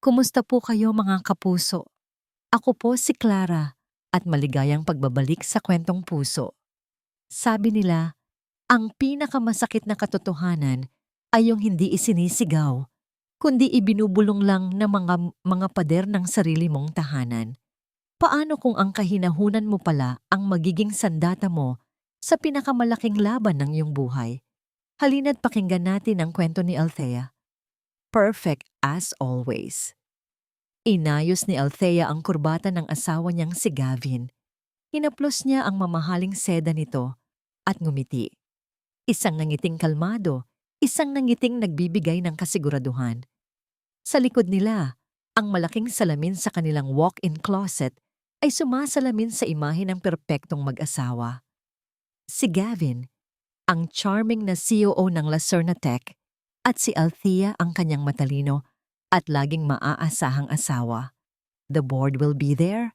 Kumusta po kayo mga kapuso? Ako po si Clara at maligayang pagbabalik sa kwentong puso. Sabi nila, ang pinakamasakit na katotohanan ay yung hindi isinisigaw, kundi ibinubulong lang ng mga pader ng sarili mong tahanan. Paano kung ang kahinahunan mo pala ang magiging sandata mo sa pinakamalaking laban ng iyong buhay? Halina't pakinggan natin ang kwento ni Althea. Perfect as always. Inayos ni Althea ang kurbata ng asawa niyang si Gavin. Hinaplos niya ang mamahaling seda nito at ngumiti. Isang nangiting kalmado, isang nangiting nagbibigay ng kasiguraduhan. Sa likod nila, ang malaking salamin sa kanilang walk-in closet ay sumasalamin sa imahe ng perpektong mag-asawa. Si Gavin, ang charming na COO ng Lacerna Tech, at si Althea ang kanyang matalino at laging maaasahang asawa. The board will be there,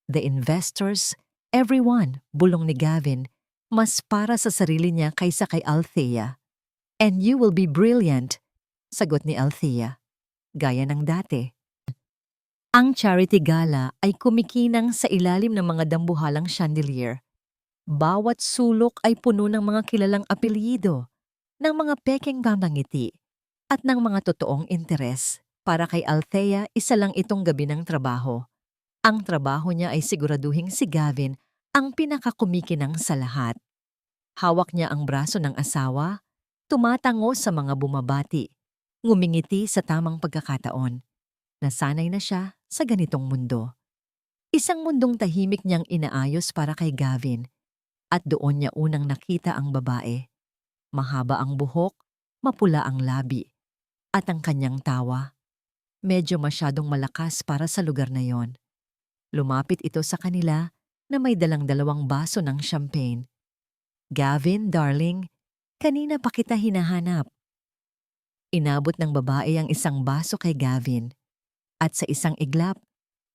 the investors, everyone, bulong ni Gavin, mas para sa sarili niya kaysa kay Althea. And you will be brilliant, sagot ni Althea, gaya ng dati. Ang charity gala ay kumikinang sa ilalim ng mga dambuhalang chandelier. Bawat sulok ay puno ng mga kilalang apelyido, ng mga pekeng pamangiti, at ng mga totoong interes. Para kay Althea, isa lang itong gabi ng trabaho. Ang trabaho niya ay siguraduhing si Gavin ang pinakakumikinang sa lahat. Hawak niya ang braso ng asawa, tumatango sa mga bumabati, ngumingiti sa tamang pagkakataon. Nasanay na siya sa ganitong mundo. Isang mundong tahimik niyang inaayos para kay Gavin, at doon niya unang nakita ang babae. Mahaba ang buhok, mapula ang labi, at ang kanyang tawa. Medyo masyadong malakas para sa lugar na yon. Lumapit ito sa kanila na may dalang dalawang baso ng champagne. Gavin, darling, kanina pa kita hinahanap. Inabot ng babae ang isang baso kay Gavin. At sa isang iglap,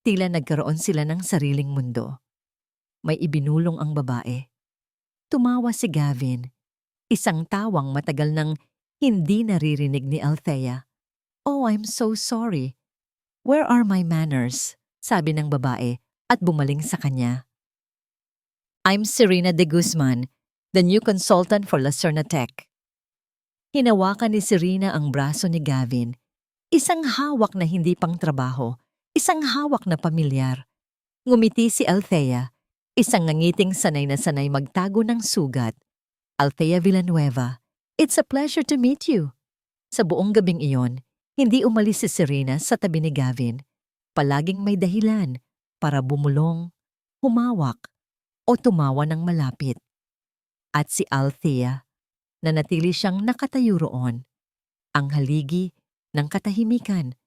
tila nagkaroon sila ng sariling mundo. May ibinulong ang babae. Tumawa si Gavin. Isang tawang matagal nang hindi naririnig ni Althea. Oh, I'm so sorry. Where are my manners? Sabi ng babae at bumaling sa kanya. I'm Serena de Guzman, the new consultant for Lacerna Tech. Hinawakan ni Serena ang braso ni Gavin. Isang hawak na hindi pang trabaho, isang hawak na pamilyar. Ngumiti si Althea, isang nangiting sanay na sanay magtago ng sugat. Althea Villanueva, it's a pleasure to meet you. Sa buong gabing iyon, hindi umalis si Serena sa tabi ni Gavin. Palaging may dahilan para bumulong, humawak, o tumawa ng malapit. At si Althea, nanatili siyang nakatayo roon. Ang haligi ng katahimikan,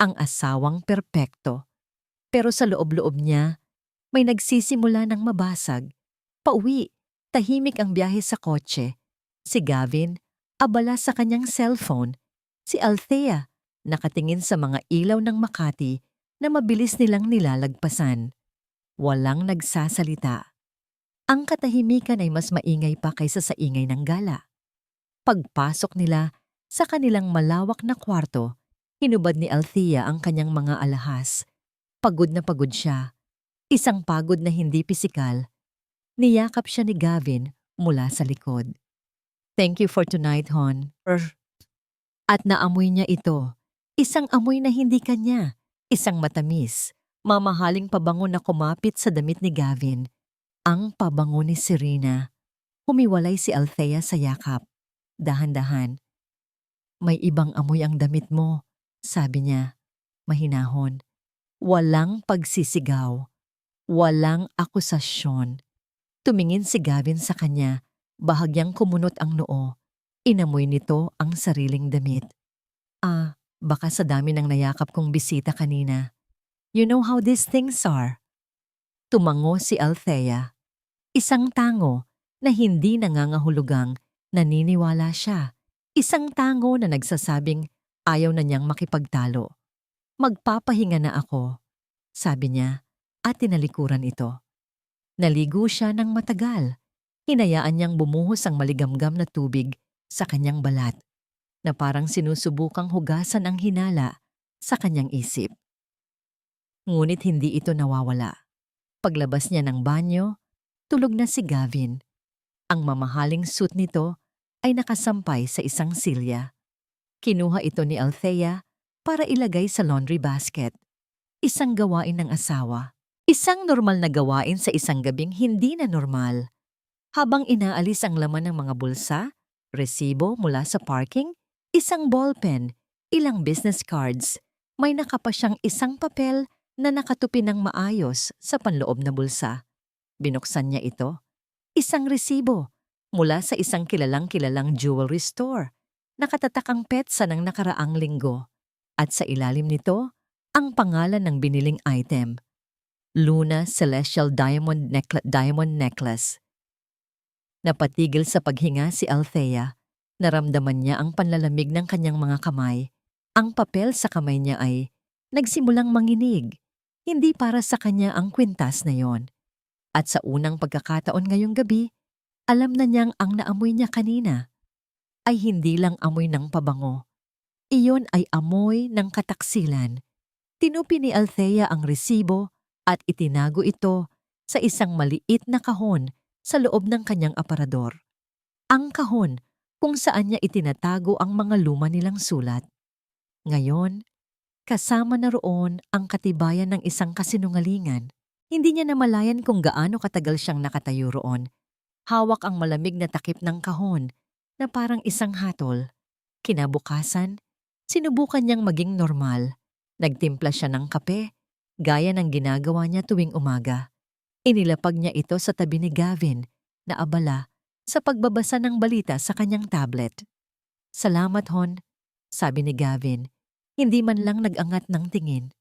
ang asawang perpekto. Pero sa loob-loob niya, may nagsisimula ng mabasag. Pauwi, tahimik ang biyahe sa kotse. Si Gavin, abala sa kanyang cellphone. Si Althea, nakatingin sa mga ilaw ng Makati na mabilis nilang nilalagpasan. Walang nagsasalita. Ang katahimikan ay mas maingay pa kaysa sa ingay ng gala. Pagpasok nila sa kanilang malawak na kwarto, hinubad ni Althea ang kanyang mga alahas. Pagod na pagod siya. Isang pagod na hindi pisikal. Niyakap siya ni Gavin mula sa likod. Thank you for tonight, hon. At naamoy niya ito. Isang amoy na hindi kanya, isang matamis, mamahaling pabango na kumapit sa damit ni Gavin. Ang pabango ni Serena. Humiwalay si Althea sa yakap. Dahan-dahan. May ibang amoy ang damit mo, sabi niya, mahinahon. Walang pagsisigaw. Walang akusasyon. Tumingin si Gavin sa kanya, bahagyang kumunot ang noo. Inamoy nito ang sariling damit. Baka sa dami ng nayakap kong bisita kanina. You know how these things are. Tumango si Althea. Isang tango na hindi nangangahulugang naniniwala siya. Isang tango na nagsasabing ayaw na niyang makipagtalo. Magpapahinga na ako, sabi niya at tinalikuran ito. Naligo siya ng matagal. Hinayaan niyang bumuhos ang maligamgam na tubig sa kanyang balat, na parang sinusubukang hugasan ang hinala sa kanyang isip. Ngunit hindi ito nawawala. Paglabas niya ng banyo, tulog na si Gavin. Ang mamahaling suit nito ay nakasampay sa isang silya. Kinuha ito ni Althea para ilagay sa laundry basket. Isang gawain ng asawa. Isang normal na gawain sa isang gabing hindi na normal. Habang inaalis ang laman ng mga bulsa, resibo mula sa parking, isang ballpen, ilang business cards, may nakapa siyang isang papel na nakatupi ng maayos sa panloob na bulsa. Binuksan niya ito. Isang resibo mula sa isang kilalang jewelry store. Nakatatak ang petsa ng nakaraang linggo. At sa ilalim nito, ang pangalan ng biniling item. Luna Celestial Diamond Necklace. Napatigil sa paghinga si Althea. Naramdaman niya ang panlalamig ng kanyang mga kamay. Ang papel sa kamay niya ay nagsimulang manginig. Hindi para sa kanya ang kwintas na yon. At sa unang pagkakataon ngayong gabi, alam na niyang ang naamoy niya kanina ay hindi lang amoy ng pabango. Iyon ay amoy ng kataksilan. Tinupi ni Althea ang resibo at itinago ito sa isang maliit na kahon sa loob ng kanyang aparador. Ang kahon kung saan niya itinatago ang mga luma nilang sulat. Ngayon, kasama na roon ang katibayan ng isang kasinungalingan. Hindi niya namalayan kung gaano katagal siyang nakatayo roon. Hawak ang malamig na takip ng kahon na parang isang hatol. Kinabukasan, sinubukan niyang maging normal. Nagtimpla siya ng kape, gaya ng ginagawa niya tuwing umaga. Inilapag niya ito sa tabi ni Gavin, na abala sa pagbabasa ng balita sa kanyang tablet. "Salamat, Hon," sabi ni Gavin, hindi man lang nag-angat ng tingin.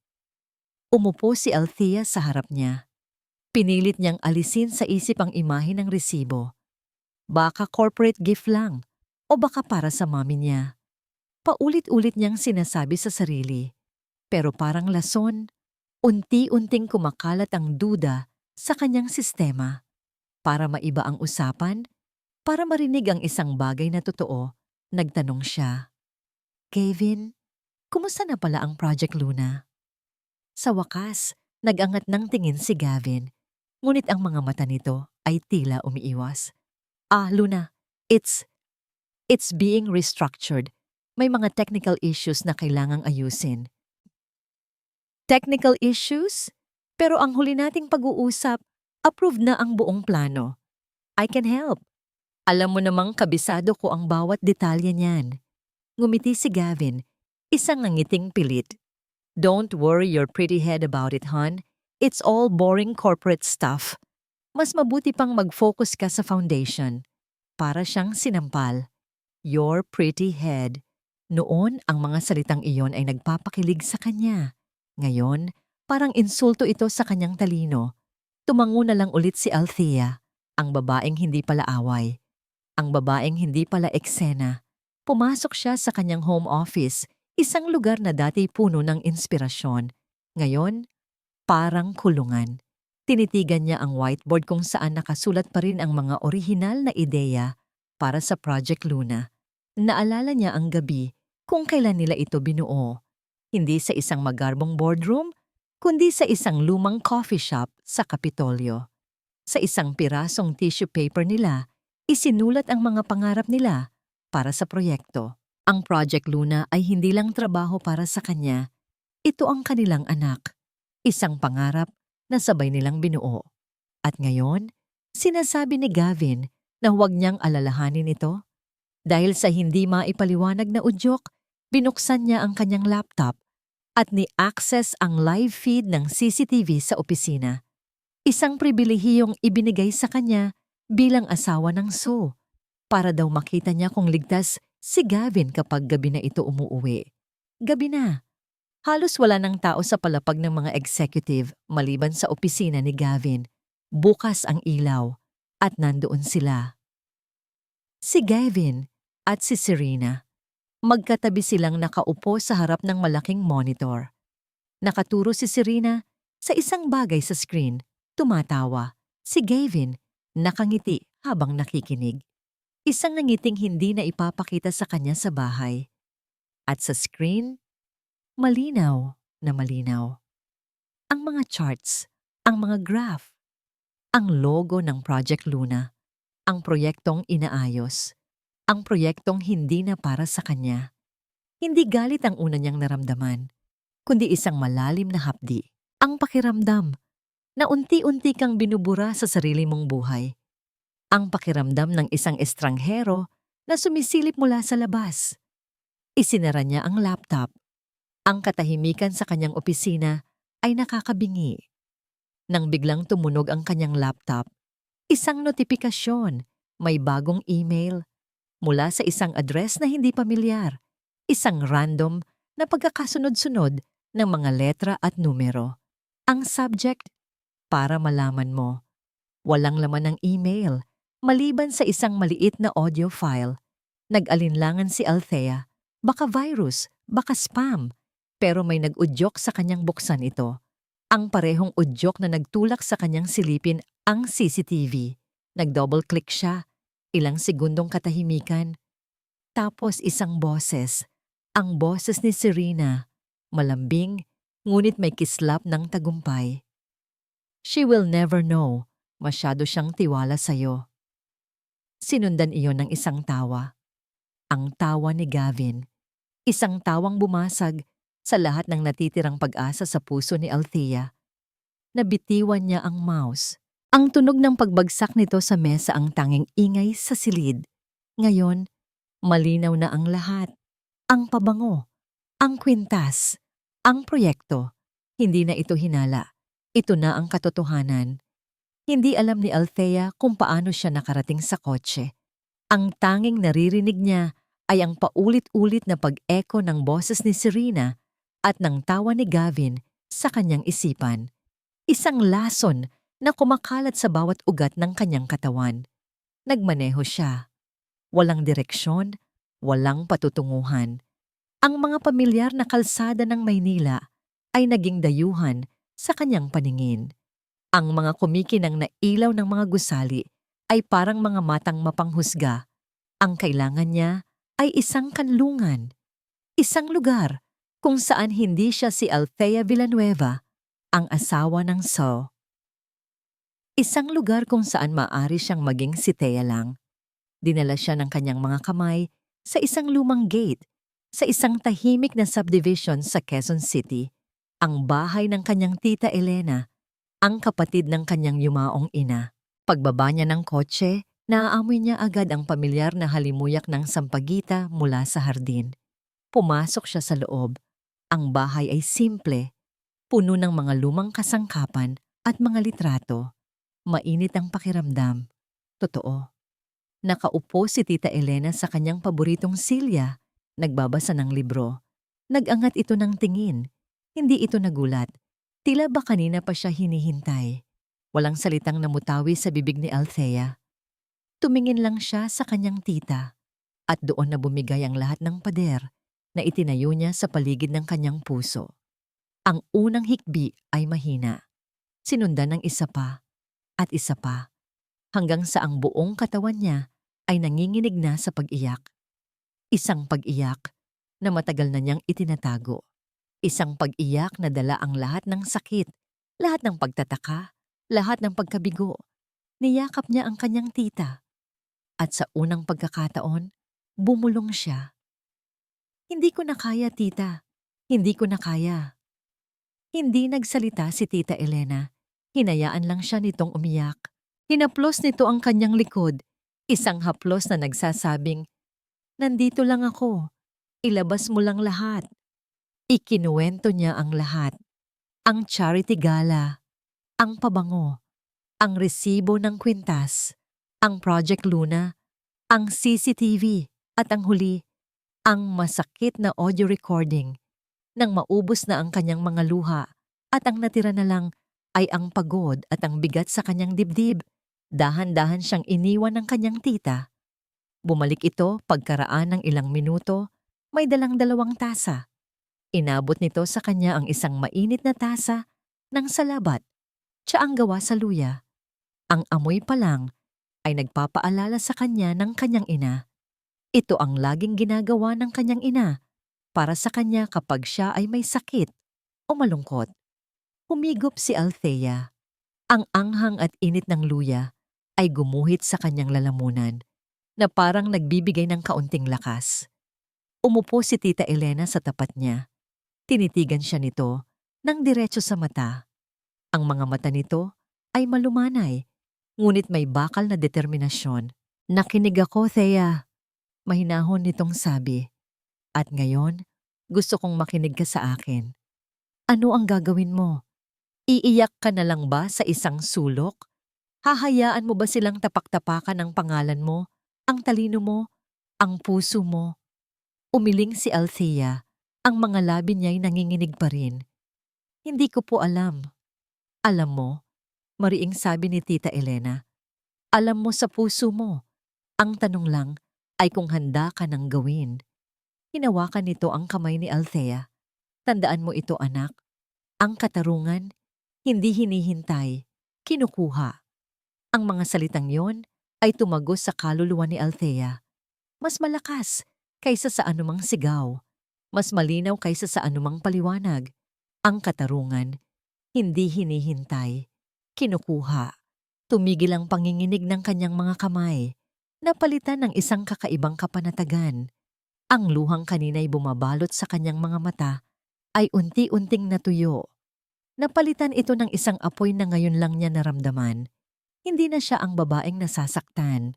Umupo si Althea sa harap niya. Pinilit niyang alisin sa isip ang imahe ng resibo. Baka corporate gift lang, o baka para sa mami niya. Paulit-ulit niyang sinasabi sa sarili. Pero parang lason, unti-unting kumakalat ang duda sa kanyang sistema. Para maiba ang usapan, para marinig ang isang bagay na totoo, nagtanong siya. "Gavin, kumusta na pala ang Project Luna?" Sa wakas, nag-angat ng tingin si Gavin. Ngunit ang mga mata nito ay tila umiiwas. Luna, it's being restructured. May mga technical issues na kailangang ayusin." Technical issues? Pero ang huli nating pag-uusap, approved na ang buong plano. I can help. Alam mo namang kabisado ko ang bawat detalye niyan. Ngumiti si Gavin, isang nangiting pilit. "Don't worry your pretty head about it, hon. It's all boring corporate stuff. Mas mabuti pang mag-focus ka sa foundation." Para siyang sinampal. Your pretty head. Noon, ang mga salitang iyon ay nagpapakilig sa kanya. Ngayon, parang insulto ito sa kanyang talino. Tumango na lang ulit si Althea, ang babaeng hindi pala away. Ang babaeng hindi pala eksena. Pumasok siya sa kanyang home office, isang lugar na dati puno ng inspirasyon. Ngayon, parang kulungan. Tinitigan niya ang whiteboard kung saan nakasulat pa rin ang mga orihinal na ideya para sa Project Luna. Naalala niya ang gabi kung kailan nila ito binuo. Hindi sa isang magarbong boardroom, kundi sa isang lumang coffee shop sa Kapitolyo. Sa isang pirasong tissue paper nila, isinulat ang mga pangarap nila para sa proyekto. Ang Project Luna ay hindi lang trabaho para sa kanya. Ito ang kanilang anak. Isang pangarap na sabay nilang binuo. At ngayon, sinasabi ni Gavin na huwag niyang alalahanin ito. Dahil sa hindi maipaliwanag na udyok, binuksan niya ang kanyang laptop at ni-access ang live feed ng CCTV sa opisina. Isang pribilehiyong ibinigay sa kanya bilang asawa ng Sue, para daw makita niya kung ligtas si Gavin kapag gabi na ito umuuwi. Gabi na. Halos wala ng tao sa palapag ng mga executive maliban sa opisina ni Gavin. Bukas ang ilaw at nandoon sila. Si Gavin at si Serena. Magkatabi silang nakaupo sa harap ng malaking monitor. Nakaturo si Serena sa isang bagay sa screen, tumatawa. Si Gavin nakangiti habang nakikinig. Isang nangiting hindi na ipapakita sa kanya sa bahay. At sa screen, Malinaw na malinaw. Ang mga charts, ang mga graph, ang logo ng Project Luna, ang proyektong inaayos, ang proyektong hindi na para sa kanya. Hindi galit ang una niyang naramdaman, kundi isang malalim na hapdi. Ang pakiramdam na unti-unti kang binubura sa sarili mong buhay. Ang pakiramdam ng isang estranghero na sumisilip mula sa labas. Isinara niya ang laptop. Ang katahimikan sa kanyang opisina ay nakakabingi. Nang biglang tumunog ang kanyang laptop, isang notifikasyon, may bagong email, mula sa isang address na hindi pamilyar, isang random na pagkakasunod-sunod ng mga letra at numero. Ang subject, para malaman mo. Walang laman ng email, maliban sa isang maliit na audio file. Nag-alinlangan si Althea, baka virus, baka spam, pero may nag-udyok sa kanyang buksan ito. Ang parehong udyok na nagtulak sa kanyang silipin ang CCTV. Nag-double-click siya, ilang segundong katahimikan. Tapos isang boses, ang boses ni Serena, malambing, ngunit may kislap ng tagumpay. She will never know, masyado siyang tiwala sa'yo. Sinundan iyon ng isang tawa. Ang tawa ni Gavin. Isang tawang bumasag sa lahat ng natitirang pag-asa sa puso ni Althea. Nabitiwan niya ang mouse. Ang tunog ng pagbagsak nito sa mesa ang tanging ingay sa silid. Ngayon, malinaw na ang lahat. Ang pabango, ang kwintas, ang proyekto. Hindi na ito hinala. Ito na ang katotohanan. Hindi alam ni Althea kung paano siya nakarating sa kotse. Ang tanging naririnig niya ay ang paulit-ulit na pag-echo ng boses ni Serena at ng tawa ni Gavin sa kanyang isipan. Isang lason na kumakalat sa bawat ugat ng kanyang katawan. Nagmaneho siya. Walang direksyon, walang patutunguhan. Ang mga pamilyar na kalsada ng Maynila ay naging dayuhan sa kanyang paningin. Ang mga kumikinang na ilaw ng mga gusali ay parang mga matang mapanghusga. Ang kailangan niya ay isang kanlungan. Isang lugar kung saan hindi siya si Althea Villanueva, ang asawa ng So. Isang lugar kung saan maaari siyang maging si Thea lang. Dinala siya ng kanyang mga kamay sa isang lumang gate, sa isang tahimik na subdivision sa Quezon City, ang bahay ng kanyang tita Elena, ang kapatid ng kanyang yumaong ina. Pagbaba niya ng kotse, naaamoy niya agad ang pamilyar na halimuyak ng sampagita mula sa hardin. Pumasok siya sa loob. Ang bahay ay simple, puno ng mga lumang kasangkapan at mga litrato. Mainit ang pakiramdam. Totoo. Nakaupo si Tita Elena sa kanyang paboritong silya, nagbabasa ng libro. Nag-angat ito ng tingin. Hindi ito nagulat. Tila ba kanina pa siya hinihintay. Walang salitang namutawi sa bibig ni Althea. Tumingin lang siya sa kanyang tita at doon na bumigay ang lahat ng pader na itinayo niya sa paligid ng kanyang puso. Ang unang hikbi ay mahina. Sinundan ng isa pa at isa pa hanggang sa ang buong katawan niya ay nanginginig na sa pag-iyak. Isang pag-iyak na matagal na niyang itinatago. Isang pag-iyak na dala ang lahat ng sakit, lahat ng pagtataka, lahat ng pagkabigo. Niyakap niya ang kanyang tita. At sa unang pagkakataon, bumulong siya. Hindi ko na kaya, tita. Hindi ko na kaya. Hindi nagsalita si Tita Elena. Hinayaan lang siya nitong umiyak. Hinaplos nito ang kanyang likod. Isang haplos na nagsasabing, "Nandito lang ako. Ilabas mo lang lahat." Ikinuwento niya ang lahat. Ang charity gala, ang pabango, ang resibo ng kwintas, ang Project Luna, ang CCTV, at ang huli, ang masakit na audio recording. Nang maubos na ang kanyang mga luha at ang natira na lang ay ang pagod at ang bigat sa kanyang dibdib, dahan-dahan siyang iniwan ng kanyang tita. Bumalik ito pagkaraan ng ilang minuto, may dalang 2 tasa. Inabot nito sa kanya ang isang mainit na tasa ng salabat, tsaang gawa sa luya. Ang amoy pa lang ay nagpapaalala sa kanya ng kanyang ina. Ito ang laging ginagawa ng kanyang ina para sa kanya kapag siya ay may sakit o malungkot. Humigop si Althea. Ang anghang at init ng luya ay gumuhit sa kanyang lalamunan na parang nagbibigay ng kaunting lakas. Umupo si Tita Elena sa tapat niya. Tinitigan siya nito ng diretso sa mata. Ang mga mata nito ay malumanay, ngunit may bakal na determinasyon. Nakinig ako, Thea. Mahinahon nitong sabi. At ngayon, gusto kong makinig ka sa akin. Ano ang gagawin mo? Iiyak ka na lang ba sa isang sulok? Hahayaan mo ba silang tapak-tapakan ang pangalan mo, ang talino mo, ang puso mo? Umiling si Althea. Ang mga labi niya'y nanginginig pa rin. Hindi ko po alam. Alam mo, mariing sabi ni Tita Elena, alam mo sa puso mo. Ang tanong lang ay kung handa ka nang gawin. Hinawakan nito ang kamay ni Althea. Tandaan mo ito, anak. Ang katarungan, hindi hinihintay, kinukuha. Ang mga salitang yon ay tumagos sa kaluluwa ni Althea. Mas malakas kaysa sa anumang sigaw. Mas malinaw kaysa sa anumang paliwanag. Ang katarungan, hindi hinihintay, kinukuha. Tumigil ang panginginig ng kanyang mga kamay. Napalitan ng isang kakaibang kapanatagan. Ang luhang kanina'y bumabalot sa kanyang mga mata ay unti-unting natuyo. Napalitan ito ng isang apoy na ngayon lang niya naramdaman. Hindi na siya ang babaeng nasasaktan.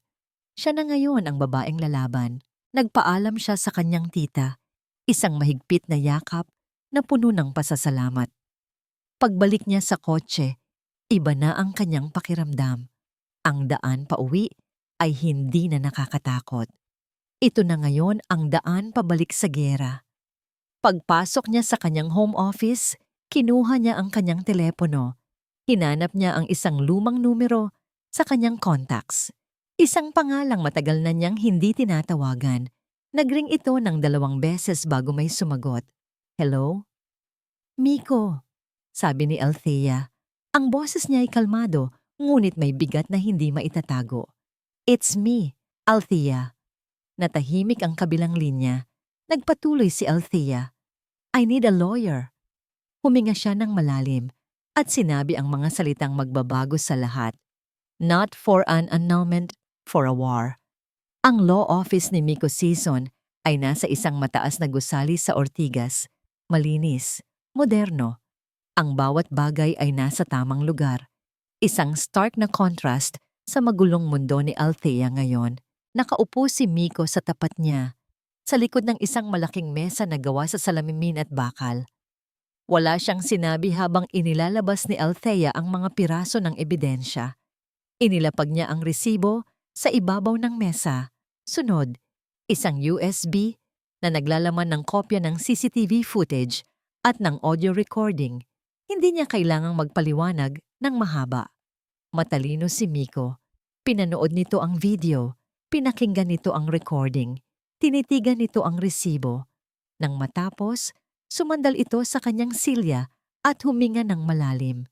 Siya na ngayon ang babaeng lalaban. Nagpaalam siya sa kanyang tita, isang mahigpit na yakap na puno ng pasasalamat. Pagbalik niya sa kotse, iba na ang kanyang pakiramdam. Ang daan pauwi ay hindi na nakakatakot. Ito na ngayon ang daan pabalik sa giyera. Pagpasok niya sa kanyang home office, kinuha niya ang kanyang telepono. Hinanap niya ang isang lumang numero sa kanyang contacts. Isang pangalang matagal na niyang hindi tinatawagan. Nagring ito ng 2 beses bago may sumagot. Hello? Miko, sabi ni Althea. Ang boses niya ay kalmado, ngunit may bigat na hindi maitatago. It's me, Althea. Natahimik ang kabilang linya. Nagpatuloy si Althea. I need a lawyer. Huminga siya ng malalim at sinabi ang mga salitang magbabago sa lahat. Not for an annulment, for a war. Ang law office ni Miko Season ay nasa isang mataas na gusali sa Ortigas. Malinis, moderno. Ang bawat bagay ay nasa tamang lugar. Isang stark na contrast sa magulong mundo ni Althea ngayon. Nakaupo si Miko sa tapat niya, sa likod ng isang malaking mesa na gawa sa salamin at bakal. Wala siyang sinabi habang inilalabas ni Althea ang mga piraso ng ebidensya. Inilapag niya ang resibo sa ibabaw ng mesa. Sunod, isang USB na naglalaman ng kopya ng CCTV footage at ng audio recording. Hindi niya kailangang magpaliwanag ng mahaba. Matalino si Miko. Pinanood nito ang video. Pinakinggan nito ang recording. Tinitigan nito ang resibo. Nang matapos, sumandal ito sa kanyang silya at huminga ng malalim.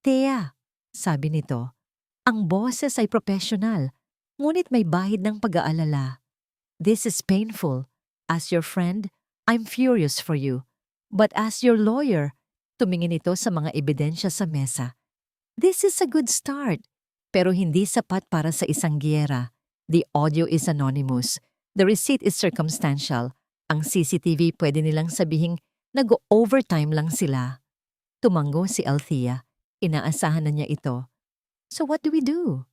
Thea, sabi nito, ang boses ay professional, ngunit may bahid ng pag-aalala. This is painful. As your friend, I'm furious for you. But as your lawyer, tumingin ito sa mga ebidensya sa mesa. This is a good start, pero hindi sapat para sa isang giyera. The audio is anonymous. The receipt is circumstantial. Ang CCTV pwede nilang sabihing nag-overtime lang sila. Tumango si Althea. Inaasahan na niya ito. So what do?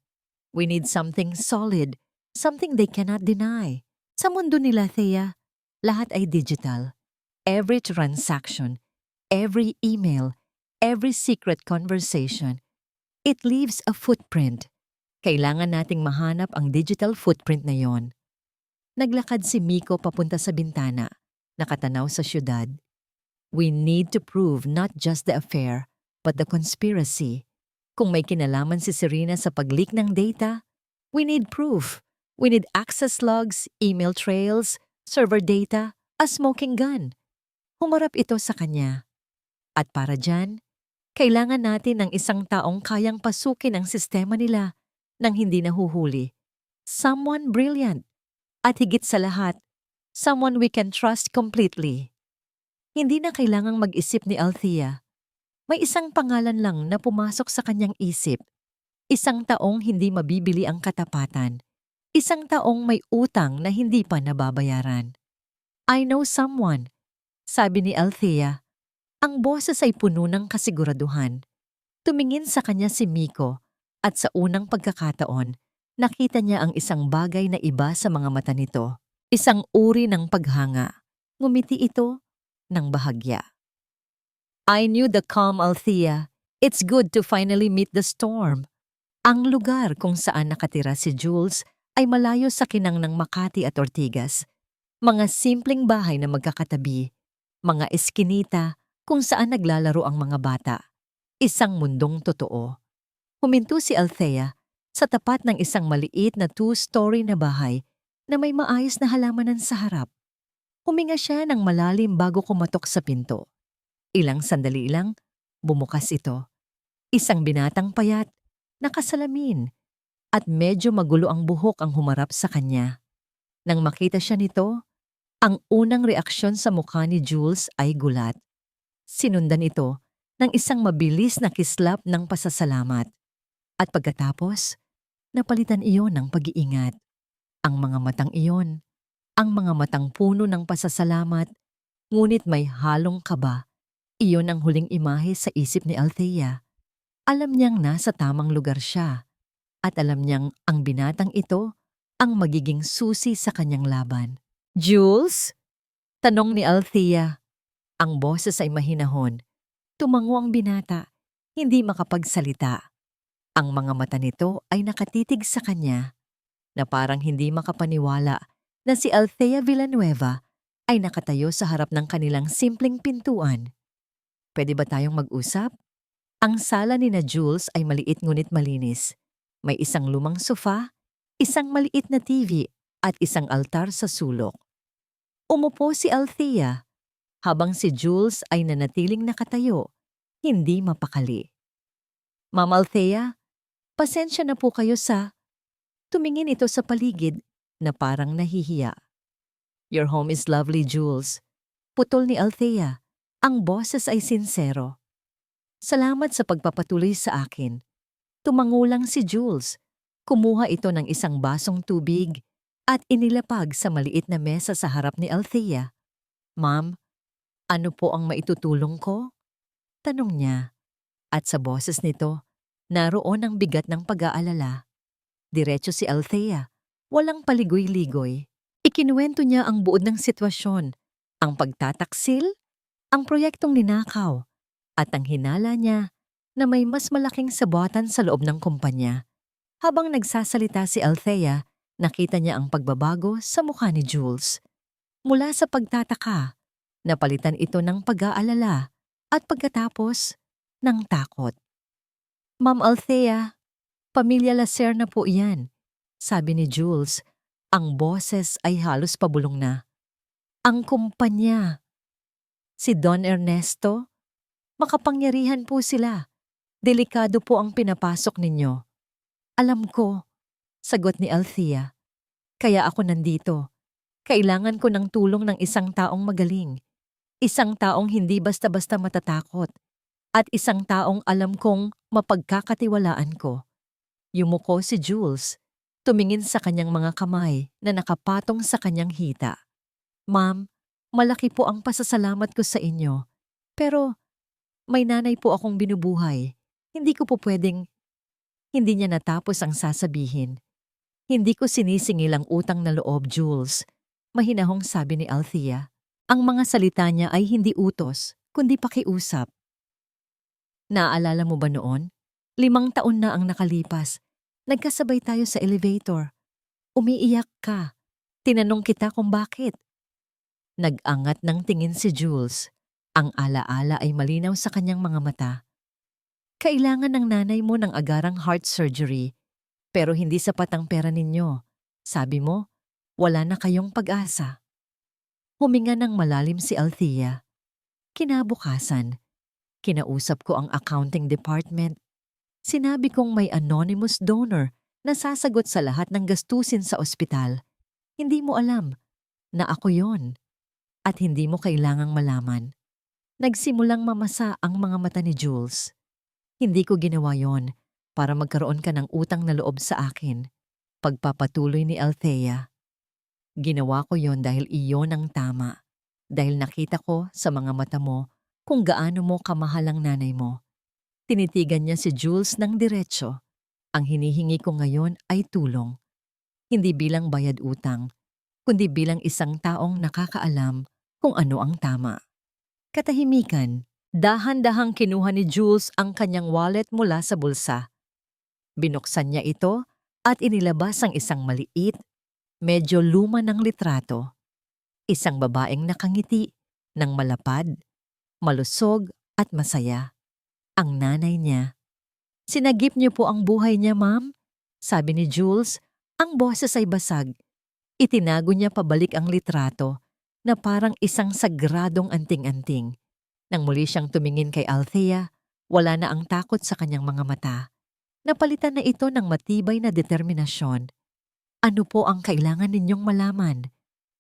We need something solid, something they cannot deny. Sa mundo nila, Thea, lahat ay digital. Every transaction, every email, every secret conversation, it leaves a footprint. Kailangan nating mahanap ang digital footprint na yon. Naglakad si Miko papunta sa bintana, nakatanaw sa syudad. We need to prove not just the affair, but the conspiracy. Kung may kinalaman si Serena sa pag-leak ng data, we need proof. We need access logs, email trails, server data, a smoking gun. Humarap ito sa kanya. At para dyan, kailangan natin ng isang taong kayang pasukin ang sistema nila nang hindi nahuhuli. Someone brilliant. At higit sa lahat, Someone we can trust completely. Hindi na kailangang mag-isip ni Althea. May isang pangalan lang na pumasok sa kanyang isip. Isang taong hindi mabibili ang katapatan. Isang taong may utang na hindi pa nababayaran. I know someone, sabi ni Althea. Ang boses ay puno ng kasiguraduhan. Tumingin sa kanya si Miko at sa unang pagkakataon, nakita niya ang isang bagay na iba sa mga mata nito. Isang uri ng paghanga. Ngumiti ito ng bahagya. I knew the calm, Althea. It's good to finally meet the storm. Ang lugar kung saan nakatira si Jules ay malayo sa kinang ng Makati at Ortigas. Mga simpleng bahay na magkakatabi, mga eskinita kung saan naglalaro ang mga bata. Isang mundong totoo. Huminto si Althea sa tapat ng isang maliit na 2-story na bahay na may maayos na halamanan sa harap. Huminga siya ng malalim bago kumatok sa pinto. Ilang sandali lang, bumukas ito. Isang binatang payat, nakasalamin, at medyo magulo ang buhok ang humarap sa kanya. Nang makita siya nito, ang unang reaksyon sa mukha ni Jules ay gulat. Sinundan ito ng isang mabilis na kislap ng pasasalamat. At pagkatapos, napalitan iyon ng pag-iingat. Ang mga matang iyon, ang mga matang puno ng pasasalamat, ngunit may halong kaba. Iyon ang huling imahe sa isip ni Althea. Alam niyang nasa tamang lugar siya, at alam niyang ang binatang ito ang magiging susi sa kanyang laban. Jules? Tanong ni Althea. Ang boses ay mahinahon. Tumango ang binata, hindi makapagsalita. Ang mga mata nito ay nakatitig sa kanya, na parang hindi makapaniwala na si Althea Villanueva ay nakatayo sa harap ng kanilang simpleng pintuan. Pwede ba tayong mag-usap? Ang sala ni na Jules ay maliit ngunit malinis. May isang lumang sofa, isang maliit na TV at isang altar sa sulok. Umupo si Althea habang si Jules ay nanatiling nakatayo, hindi mapakali. Ma'am Althea, pasensya na po kayo sa... Tumingin ito sa paligid na parang nahihiya. Your home is lovely, Jules. Putol ni Althea. Ang boses ay sinsero. Salamat sa pagpapatuloy sa akin. Tumango lang si Jules. Kumuha ito ng isang basong tubig at inilapag sa maliit na mesa sa harap ni Althea. Ma'am, ano po ang maitutulong ko? Tanong niya. At sa boses nito, naroon ang bigat ng pag-aalala. Diretso si Althea, walang paligoy-ligoy. Ikinuwento niya ang buod ng sitwasyon, ang pagtataksil, ang proyektong ninakaw, at ang hinala niya na may mas malaking sabuatan sa loob ng kumpanya. Habang nagsasalita si Althea, nakita niya ang pagbabago sa mukha ni Jules. Mula sa pagtataka, napalitan ito ng pag-aalala at pagkatapos ng takot. Ma'am Althea, pamilya Lacer na po iyan, sabi ni Jules. Ang boses ay halos pabulong na. Ang kumpanya. Si Don Ernesto? Makapangyarihan po sila. Delikado po ang pinapasok ninyo. Alam ko, sagot ni Althea. Kaya ako nandito. Kailangan ko ng tulong ng isang taong magaling. Isang taong hindi basta-basta matatakot. At isang taong alam kong mapagkakatiwalaan ko. Yumuko si Jules. Tumingin sa kanyang mga kamay na nakapatong sa kanyang hita. Ma'am, malaki po ang pasasalamat ko sa inyo. Pero may nanay po akong binubuhay. Hindi ko po pwedeng... Hindi niya natapos ang sasabihin. Hindi ko sinisingil ang utang na loob, Jules. Mahinahong sabi ni Althea. Ang mga salita niya ay hindi utos, kundi pakiusap. Naaalala mo ba noon? 5 taon na ang nakalipas. Nagkasabay tayo sa elevator. Umiiyak ka. Tinanong kita kung bakit. Nag-angat ng tingin si Jules. Ang alaala ay malinaw sa kanyang mga mata. Kailangan ng nanay mo ng agarang heart surgery, pero hindi sapat ang pera ninyo. Sabi mo, wala na kayong pag-asa. Huminga ng malalim si Althea. Kinabukasan, kinausap ko ang accounting department. Sinabi kong may anonymous donor na sasagot sa lahat ng gastusin sa ospital. Hindi mo alam, na ako yon at hindi mo kailangang malaman. Nagsimulang mamasa ang mga mata ni Jules. Hindi ko ginawa yon para magkaroon ka ng utang na loob sa akin. Pagpapatuloy ni Althea. Ginawa ko yon dahil iyon ang tama. Dahil nakita ko sa mga mata mo kung gaano mo kamahal ang nanay mo. Tinitigan niya si Jules ng diretso. Ang hinihingi ko ngayon ay tulong. Hindi bilang bayad utang, kundi bilang isang taong nakakaalam kung ano ang tama. Katahimikan, dahan-dahang kinuha ni Jules ang kanyang wallet mula sa bulsa. Binuksan niya ito at inilabas ang isang maliit, medyo luma ng litrato. Isang babaeng nakangiti, ng malapad, malusog at masaya. Ang nanay niya. "Sinagip niyo po ang buhay niya, ma'am," sabi ni Jules. Ang boses ay basag. Itinago niya pabalik ang litrato na parang isang sagradong anting-anting. Nang muli siyang tumingin kay Althea, wala na ang takot sa kanyang mga mata. Napalitan na ito ng matibay na determinasyon. "Ano po ang kailangan ninyong malaman?"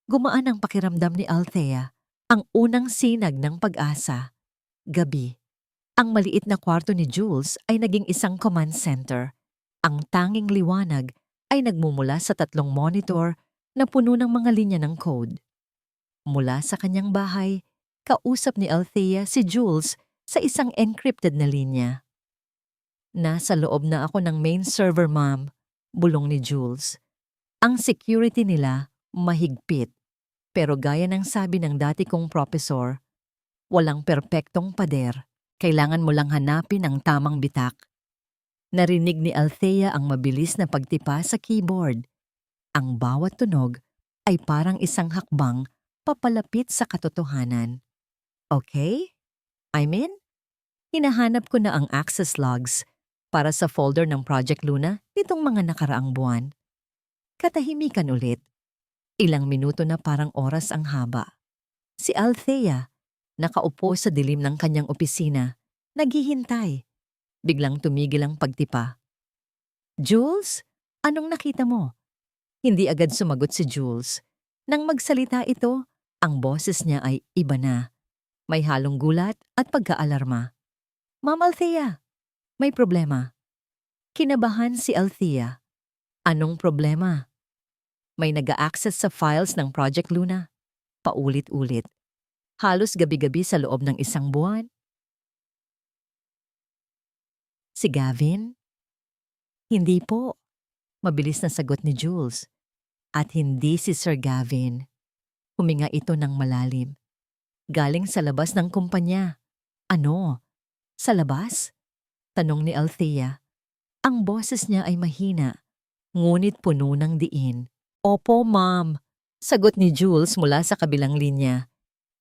Gumaan ang pakiramdam ni Althea, ang unang sinag ng pag-asa. Gabi. Ang maliit na kwarto ni Jules ay naging isang command center. Ang tanging liwanag ay nagmumula sa 3 monitor na puno ng mga linya ng code. Mula sa kanyang bahay, kausap ni Althea si Jules sa isang encrypted na linya. "Nasa loob na ako ng main server, ma'am," bulong ni Jules. Ang security nila mahigpit. Pero gaya ng sabi ng dati kong professor, walang perpektong pader. Kailangan mo lang hanapin ang tamang bitak. Narinig ni Althea ang mabilis na pagtipa sa keyboard. Ang bawat tunog ay parang isang hakbang papalapit sa katotohanan. "Okay? I'm in?" Hinahanap ko na ang access logs para sa folder ng Project Luna nitong mga nakaraang buwan. Katahimikan ulit. Ilang minuto na parang oras ang haba. Si Althea, nakaupo sa dilim ng kanyang opisina, naghihintay. Biglang tumigil ang pagtipa. "Jules, anong nakita mo?" Hindi agad sumagot si Jules. Nang magsalita ito, ang boses niya ay iba na. May halong gulat at pagkaalarma. "Ma'am Althea, may problema." Kinabahan si Althea. "Anong problema?" "May nag-a-access sa files ng Project Luna." Paulit-ulit. Halos gabi-gabi sa loob ng 1 buwan. "Si Gavin?" "Hindi po." Mabilis na sagot ni Jules. "At hindi si Sir Gavin." Huminga ito ng malalim. "Galing sa labas ng kumpanya." "Ano? Sa labas?" tanong ni Althea. Ang boses niya ay mahina, ngunit puno ng diin. "Opo, ma'am," sagot ni Jules mula sa kabilang linya.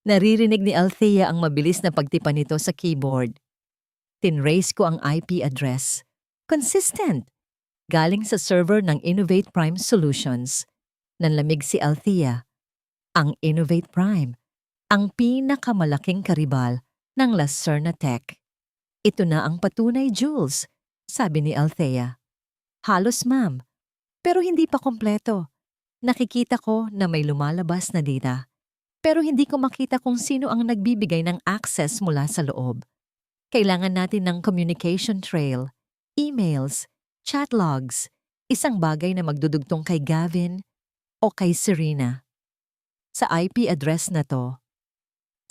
Naririnig ni Althea ang mabilis na pagtipa nito sa keyboard. Tinrace ko ang IP address. Consistent. Galing sa server ng Innovate Prime Solutions. Nanlamig si Althea. Ang Innovate Prime, ang pinakamalaking karibal ng Lacerna Tech. "Ito na ang patunay, Jules," sabi ni Althea. "Halos, ma'am. Pero hindi pa kompleto. Nakikita ko na may lumalabas na data. Pero hindi ko makita kung sino ang nagbibigay ng access mula sa loob. Kailangan natin ng communication trail, emails, chat logs, isang bagay na magdudugtong kay Gavin o kay Serena." Sa IP address na to,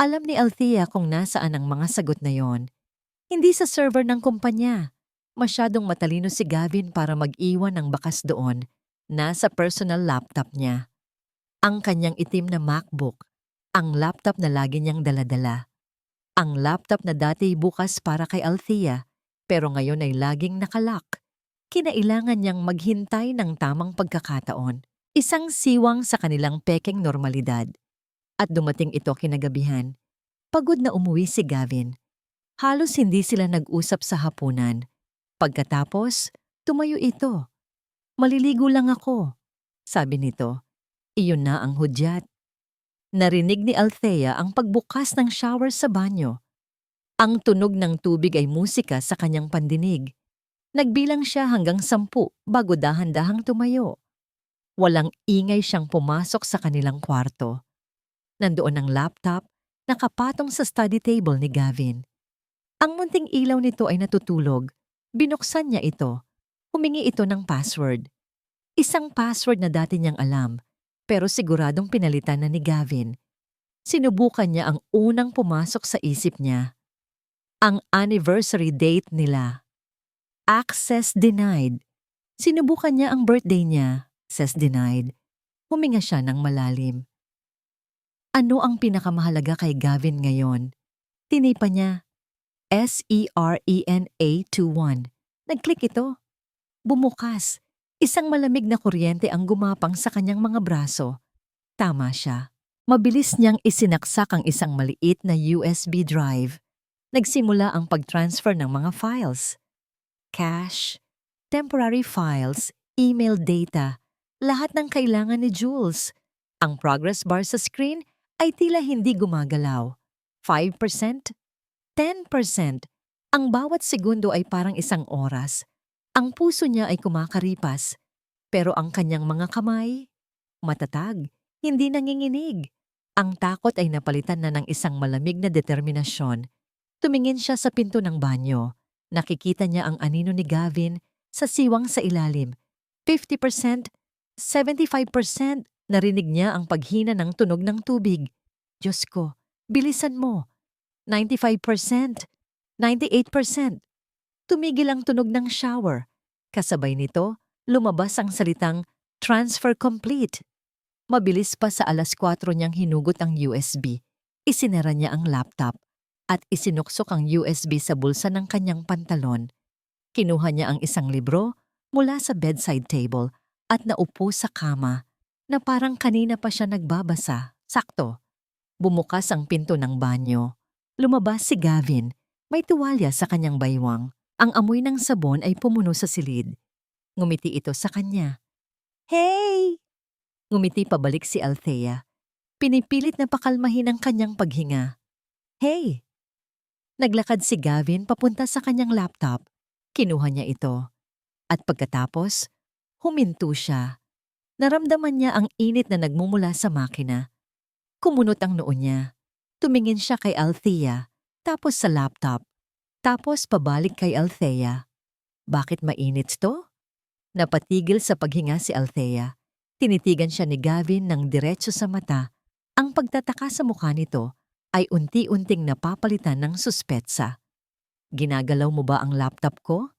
alam ni Althea kung nasaan ang mga sagot na yon. Hindi sa server ng kumpanya. Masyadong matalino si Gavin para mag-iwan ng bakas doon. Nasa personal laptop niya. Ang kanyang itim na MacBook. Ang laptop na lagi niyang daladala. Ang laptop na dati bukas para kay Althea, pero ngayon ay laging nakalock. Kinailangan niyang maghintay ng tamang pagkakataon. Isang siwang sa kanilang pekeng normalidad. At dumating ito kinagabihan. Pagod na umuwi si Gavin. Halos hindi sila nag-usap sa hapunan. Pagkatapos, tumayo ito. "Maliligo lang ako," sabi nito. Iyon na ang hudyat. Narinig ni Althea ang pagbukas ng shower sa banyo. Ang tunog ng tubig ay musika sa kanyang pandinig. Nagbilang siya hanggang 10 bago dahan-dahang tumayo. Walang ingay siyang pumasok sa kanilang kwarto. Nandoon ang laptop, nakapatong sa study table ni Gavin. Ang munting ilaw nito ay natutulog. Binuksan niya ito. Humingi ito ng password. Isang password na dati niyang alam, pero siguradong pinalitan na ni Gavin. Sinubukan niya ang unang pumasok sa isip niya. Ang anniversary date nila. Access denied. Sinubukan niya ang birthday niya. Access denied. Huminga siya ng malalim. Ano ang pinakamahalaga kay Gavin ngayon? Tinipa niya. SERENA21. Nag-click ito. Bumukas. Isang malamig na kuryente ang gumapang sa kanyang mga braso. Tama siya. Mabilis niyang isinaksak ang isang maliit na USB drive. Nagsimula ang pag-transfer ng mga files. Cache, temporary files, email data, lahat ng kailangan ni Jules. Ang progress bar sa screen ay tila hindi gumagalaw. 5%, 10%. Ang bawat segundo ay parang isang oras. Ang puso niya ay kumakaripas, pero ang kanyang mga kamay, matatag, hindi nanginginig. Ang takot ay napalitan na ng isang malamig na determinasyon. Tumingin siya sa pinto ng banyo. Nakikita niya ang anino ni Gavin sa siwang sa ilalim. 50%, 75%. Narinig niya ang paghina ng tunog ng tubig. Diyos ko, bilisan mo. 95%, 98%. Tumigil ang tunog ng shower. Kasabay nito, lumabas ang salitang transfer complete. Mabilis pa sa 4:00 niyang hinugot ang USB. Isinara niya ang laptop at isinuksok ang USB sa bulsa ng kanyang pantalon. Kinuha niya ang isang libro mula sa bedside table at naupo sa kama na parang kanina pa siya nagbabasa. Sakto. Bumukas ang pinto ng banyo. Lumabas si Gavin. May tuwalya sa kanyang baywang. Ang amoy ng sabon ay pumuno sa silid. Ngumiti ito sa kanya. Hey! Ngumiti pabalik si Althea. Pinipilit na pakalmahin ang kanyang paghinga. Hey! Naglakad si Gavin papunta sa kanyang laptop. Kinuha niya ito. At pagkatapos, huminto siya. Naramdaman niya ang init na nagmumula sa makina. Kumunot ang noo niya. Tumingin siya kay Althea, tapos sa laptop, tapos pabalik kay Althea. Bakit mainit to? Napatigil sa paghinga si Althea. Tinitigan siya ni Gavin ng diretso sa mata. Ang pagtataka sa mukha nito ay unti-unting napapalitan ng suspetsa. Ginagalaw mo ba ang laptop ko?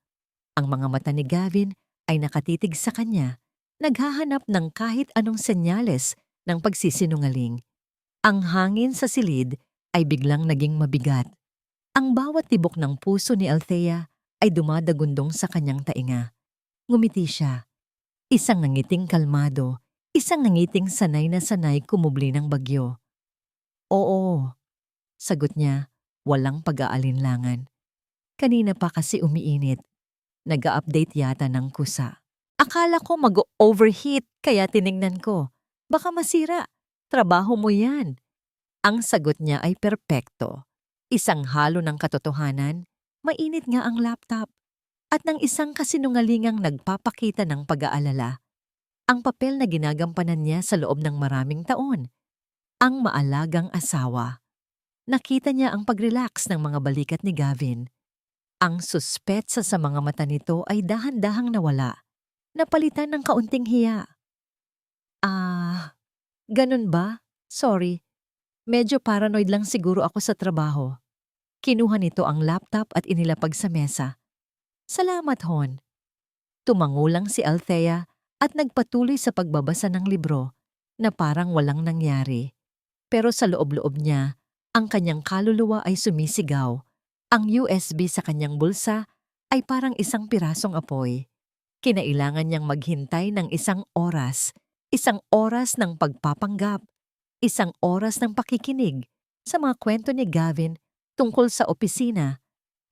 Ang mga mata ni Gavin ay nakatitig sa kanya, naghahanap ng kahit anong senyales ng pagsisinungaling. Ang hangin sa silid ay biglang naging mabigat. Ang bawat tibok ng puso ni Althea ay dumadagundong sa kanyang tainga. Ngumiti siya. Isang nangiting kalmado, isang nangiting sanay na sanay kumubli ng bagyo. Oo, sagot niya, walang pag-aalinlangan. Kanina pa kasi umiinit. Nag-a-update yata ng kusa. Akala ko mag-overheat kaya tiningnan ko. Baka masira. Trabaho mo yan. Ang sagot niya ay perpekto. Isang halo ng katotohanan, mainit nga ang laptop. At ng isang kasinungalingang nagpapakita ng pag-aalala. Ang papel na ginagampanan niya sa loob ng maraming taon. Ang maalagang asawa. Nakita niya ang pag-relax ng mga balikat ni Gavin. Ang suspetsa sa mga mata nito ay dahan-dahang nawala. Napalitan ng kaunting hiya. Ganun ba? Sorry. Medyo paranoid lang siguro ako sa trabaho. Kinuha nito ang laptop at inilapag sa mesa. Salamat, Hon. Tumango lang si Althea at nagpatuloy sa pagbabasa ng libro na parang walang nangyari. Pero sa loob-loob niya, ang kanyang kaluluwa ay sumisigaw. Ang USB sa kanyang bulsa ay parang isang pirasong apoy. Kinailangan niyang maghintay ng isang oras ng pagpapanggap, isang oras ng pakikinig sa mga kwento ni Gavin tungkol sa opisina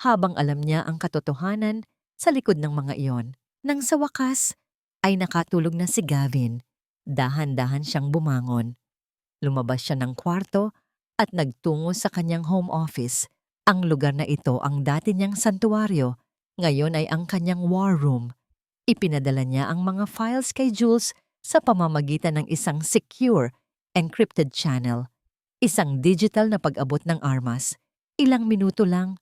habang alam niya ang katotohanan sa likod ng mga iyon. Nang sa wakas ay nakatulog na si Gavin, dahan-dahan siyang bumangon. Lumabas siya ng kwarto at nagtungo sa kanyang home office. Ang lugar na ito ang dati niyang santuwaryo, ngayon ay ang kanyang war room. Ipinadala niya ang mga files kay Jules sa pamamagitan ng isang secure, encrypted channel, isang digital na pag-abot ng armas. Ilang minuto lang,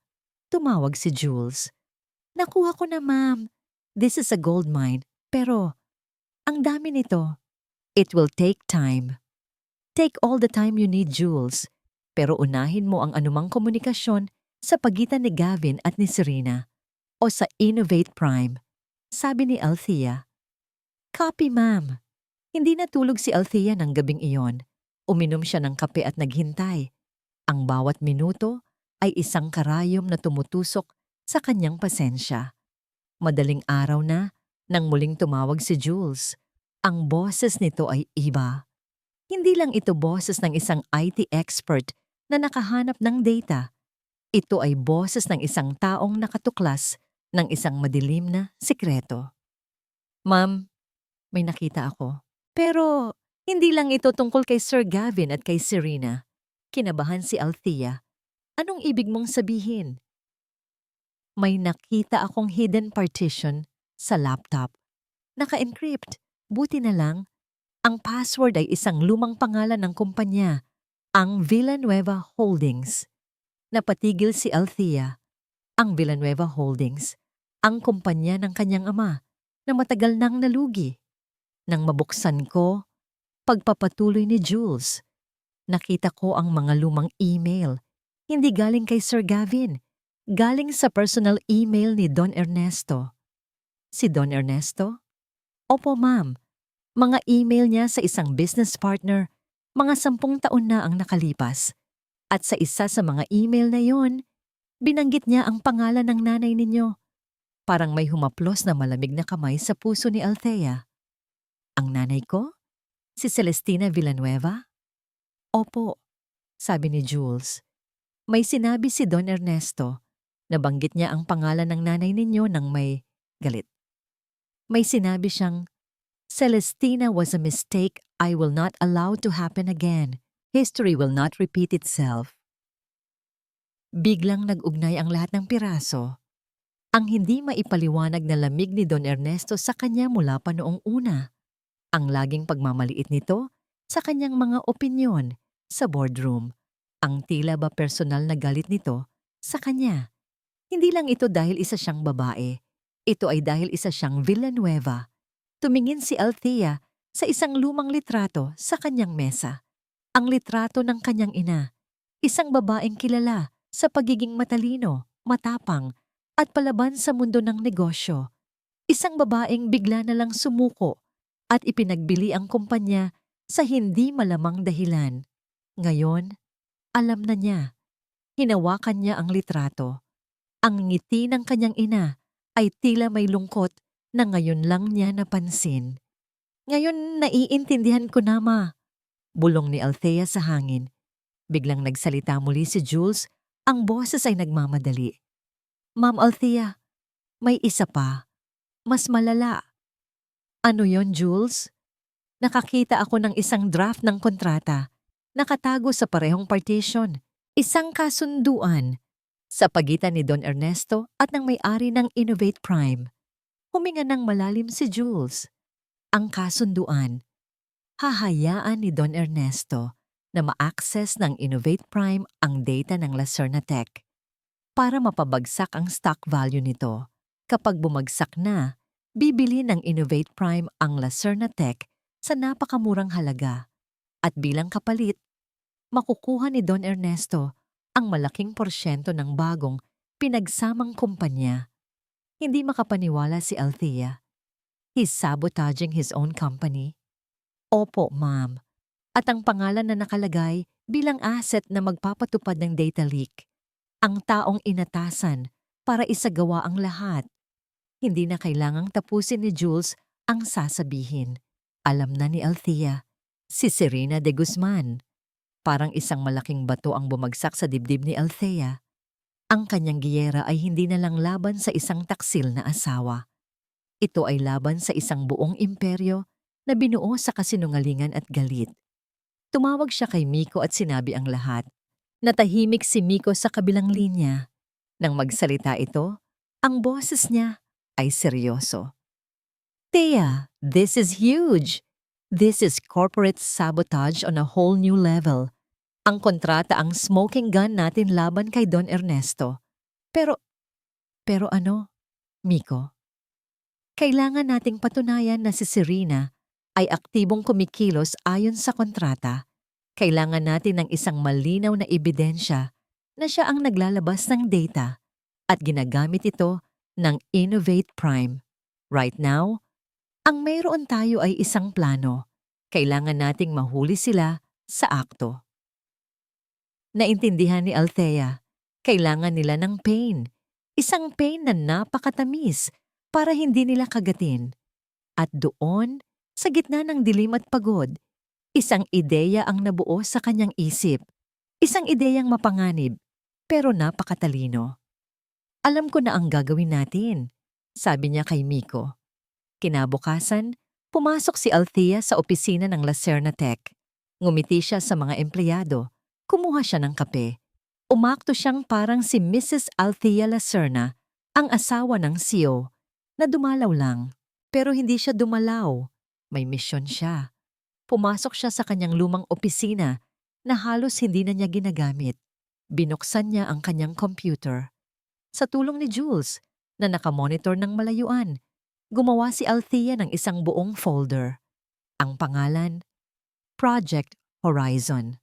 tumawag si Jules. Nakuha ko na, ma'am. This is a gold mine. Pero, ang dami nito. It will take time. Take all the time you need, Jules. Pero unahin mo ang anumang komunikasyon sa pagitan ni Gavin at ni Serena o sa Innovate Prime, sabi ni Althea. Copy, ma'am. Hindi natulog si Althea ng gabing iyon. Uminom siya ng kape at naghintay. Ang bawat minuto ay isang karayom na tumutusok sa kanyang pasensya. Madaling araw na nang muling tumawag si Jules. Ang boses nito ay iba. Hindi lang ito boses ng isang IT expert na nakahanap ng data. Ito ay boses ng isang taong nakatuklas ng isang madilim na sikreto. Ma'am, may nakita ako. Pero hindi lang ito tungkol kay Sir Gavin at kay Serena. Kinabahan si Althea. Anong ibig mong sabihin? May nakita akong hidden partition sa laptop. Naka-encrypt. Buti na lang, ang password ay isang lumang pangalan ng kumpanya, ang Villanueva Holdings. Napatigil si Althea. Ang Villanueva Holdings, ang kumpanya ng kanyang ama na matagal nang nalugi. Nang mabuksan ko, pagpapatuloy ni Jules, nakita ko ang mga lumang email. Hindi galing kay Sir Gavin, galing sa personal email ni Don Ernesto. Si Don Ernesto? Opo, ma'am. Mga email niya sa isang business partner, mga 10 taon na ang nakalipas. At sa isa sa mga email na yon, binanggit niya ang pangalan ng nanay ninyo. Parang may humaplos na malamig na kamay sa puso ni Althea. Ang nanay ko? Si Celestina Villanueva? Opo, sabi ni Jules. May sinabi si Don Ernesto. Nabanggit niya ang pangalan ng nanay ninyo nang may galit. May sinabi siyang, Celestina was a mistake I will not allow to happen again. History will not repeat itself. Biglang nag-ugnay ang lahat ng piraso. Ang hindi maipaliwanag na lamig ni Don Ernesto sa kanya mula pa noong una. Ang laging pagmamaliit nito sa kanyang mga opinyon sa boardroom. Ang tila ba personal na galit nito sa kanya. Hindi lang ito dahil isa siyang babae. Ito ay dahil isa siyang Villanueva. Tumingin si Althea sa isang lumang litrato sa kanyang mesa. Ang litrato ng kanyang ina. Isang babaeng kilala sa pagiging matalino, matapang, at palaban sa mundo ng negosyo. Isang babaeng bigla na lang sumuko at ipinagbili ang kumpanya sa hindi malamang dahilan. Ngayon, alam na niya. Hinawakan niya ang litrato. Ang ngiti ng kanyang ina ay tila may lungkot na ngayon lang niya napansin. Ngayon naiintindihan ko na, ma. Bulong ni Althea sa hangin. Biglang nagsalita muli si Jules, ang boses ay nagmamadali. Ma'am Althea, may isa pa. Mas malala. Ano yon, Jules? Nakakita ako ng isang draft ng kontrata. Nakatago sa parehong partition. Isang kasunduan sa pagitan ni Don Ernesto at ng may-ari ng Innovate Prime. Huminga ng malalim si Jules. Ang kasunduan. Hahayaan ni Don Ernesto na ma-access ng Innovate Prime ang data ng Lacerna Tech para mapabagsak ang stock value nito. Kapag bumagsak na, bibili ng Innovate Prime ang Lacerna Tech sa napakamurang halaga. At bilang kapalit, makukuha ni Don Ernesto ang malaking porsyento ng bagong pinagsamang kumpanya. Hindi makapaniwala si Althea. He's sabotaging his own company. Opo, ma'am. At ang pangalan na nakalagay bilang asset na magpapatupad ng data leak. Ang taong inatasan para isagawa ang lahat. Hindi na kailangang tapusin ni Jules ang sasabihin. Alam na ni Althea, si Serena de Guzman. Parang isang malaking bato ang bumagsak sa dibdib ni Althea. Ang kanyang giyera ay hindi na lang laban sa isang taksil na asawa. Ito ay laban sa isang buong imperyo na binuo sa kasinungalingan at galit. Tumawag siya kay Miko at sinabi ang lahat. Natahimik si Miko sa kabilang linya. Nang magsalita ito, ang boses niya ay seryoso. Thea, this is huge. This is corporate sabotage on a whole new level. Ang kontrata ang smoking gun natin laban kay Don Ernesto. Pero ano, Miko? Kailangan nating patunayan na si Serena ay aktibong kumikilos ayon sa kontrata. Kailangan natin ng isang malinaw na ebidensya na siya ang naglalabas ng data at ginagamit ito ng Innovate Prime. Right now, ang mayroon tayo ay isang plano. Kailangan nating mahuli sila sa akto. Naintindihan ni Althea, kailangan nila ng pain. Isang pain na napakatamis para hindi nila kagatin. At doon, sa gitna ng dilim at pagod, isang ideya ang nabuo sa kanyang isip. Isang ideyang mapanganib, pero napakatalino. Alam ko na ang gagawin natin, sabi niya kay Miko. Kinabukasan, pumasok si Althea sa opisina ng Lacerna Tech. Ngumiti siya sa mga empleyado. Kumuha siya ng kape. Umakto siyang parang si Mrs. Althea Lacerna, ang asawa ng CEO, na dumalaw lang. Pero hindi siya dumalaw. May misyon siya. Pumasok siya sa kanyang lumang opisina na halos hindi na niya ginagamit. Binuksan niya ang kanyang computer. Sa tulong ni Jules, na nakamonitor ng malayuan, gumawa si Althea ng isang buong folder. Ang pangalan, Project Horizon.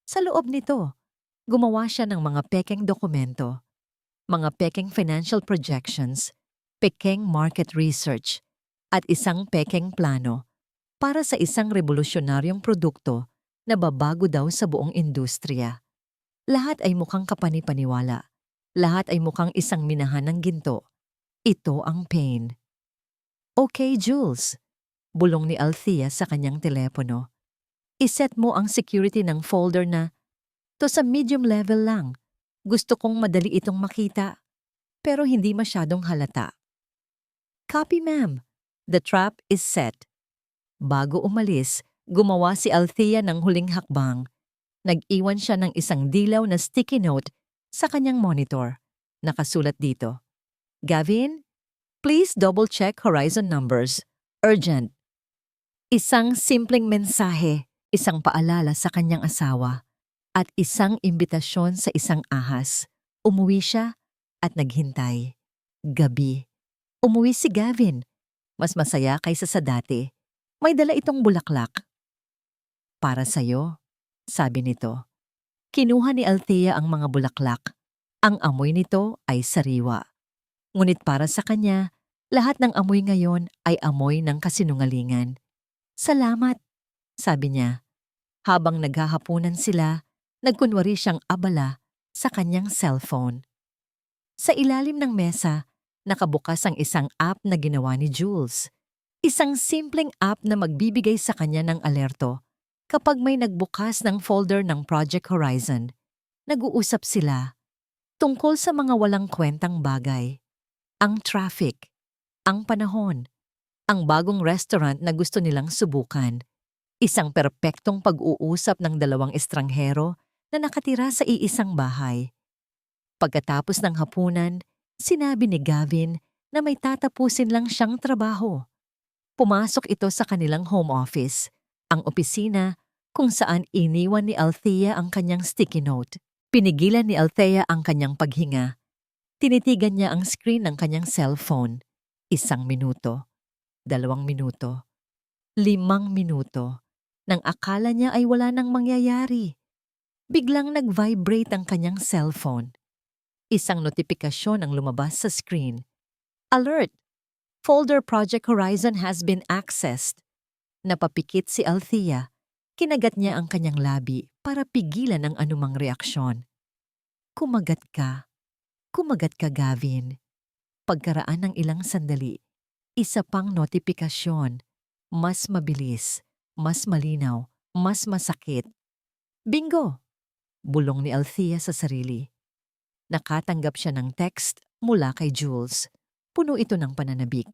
Sa loob nito, gumawa siya ng mga pekeng dokumento, mga pekeng financial projections, pekeng market research, at isang pekeng plano para sa isang revolusyonaryong produkto na babago daw sa buong industriya. Lahat ay mukhang kapani-paniwala. Lahat ay mukhang isang minahan ng ginto. Ito ang pain. Okay, Jules, bulong ni Althea sa kanyang telepono. Iset mo ang security ng folder na, to sa medium level lang. Gusto kong madali itong makita, pero hindi masyadong halata. Copy, ma'am. The trap is set. Bago umalis, gumawa si Althea ng huling hakbang. Nag-iwan siya ng isang dilaw na sticky note sa kanyang monitor. Nakasulat dito, Gavin, please double-check horizon numbers. Urgent. Isang simpleng mensahe, isang paalala sa kanyang asawa, at isang imbitasyon sa isang ahas. Umuwi siya at naghintay. Gabi. Umuwi si Gavin. Mas masaya kaysa sa dati. May dala itong bulaklak. Para sa'yo, sabi nito. Kinuha ni Althea ang mga bulaklak. Ang amoy nito ay sariwa. Ngunit para sa kanya, lahat ng amoy ngayon ay amoy ng kasinungalingan. Salamat, sabi niya. Habang naghahapunan sila, nagkunwari siyang abala sa kanyang cellphone. Sa ilalim ng mesa, nakabukas ang isang app na ginawa ni Jules. Isang simpleng app na magbibigay sa kanya ng alerto kapag may nagbukas ng folder ng Project Horizon. Nag-uusap sila tungkol sa mga walang kwentang bagay. Ang traffic, ang panahon, ang bagong restaurant na gusto nilang subukan. Isang perpektong pag-uusap ng dalawang estranghero na nakatira sa iisang bahay. Pagkatapos ng hapunan, sinabi ni Gavin na may tatapusin lang siyang trabaho. Pumasok ito sa kanilang home office, ang opisina kung saan iniwan ni Althea ang kanyang sticky note. Pinigilan ni Althea ang kanyang paghinga. Tinitigan niya ang screen ng kanyang cellphone. 1 minuto, 2 minuto, 5 minuto. Nang akala niya ay wala nang mangyayari. Biglang nag-vibrate ang kanyang cellphone. Isang notifikasyon ang lumabas sa screen. Alert! Folder Project Horizon has been accessed. Napapikit si Althea. Kinagat niya ang kanyang labi para pigilan ang anumang reaksyon. Kumagat ka. Kumagat ka, Gavin. Pagkaraan ng ilang sandali, isa pang notifikasyon. Mas mabilis, mas malinaw, mas masakit. Bingo! Bulong ni Althea sa sarili. Nakatanggap siya ng text mula kay Jules. Puno ito ng pananabik.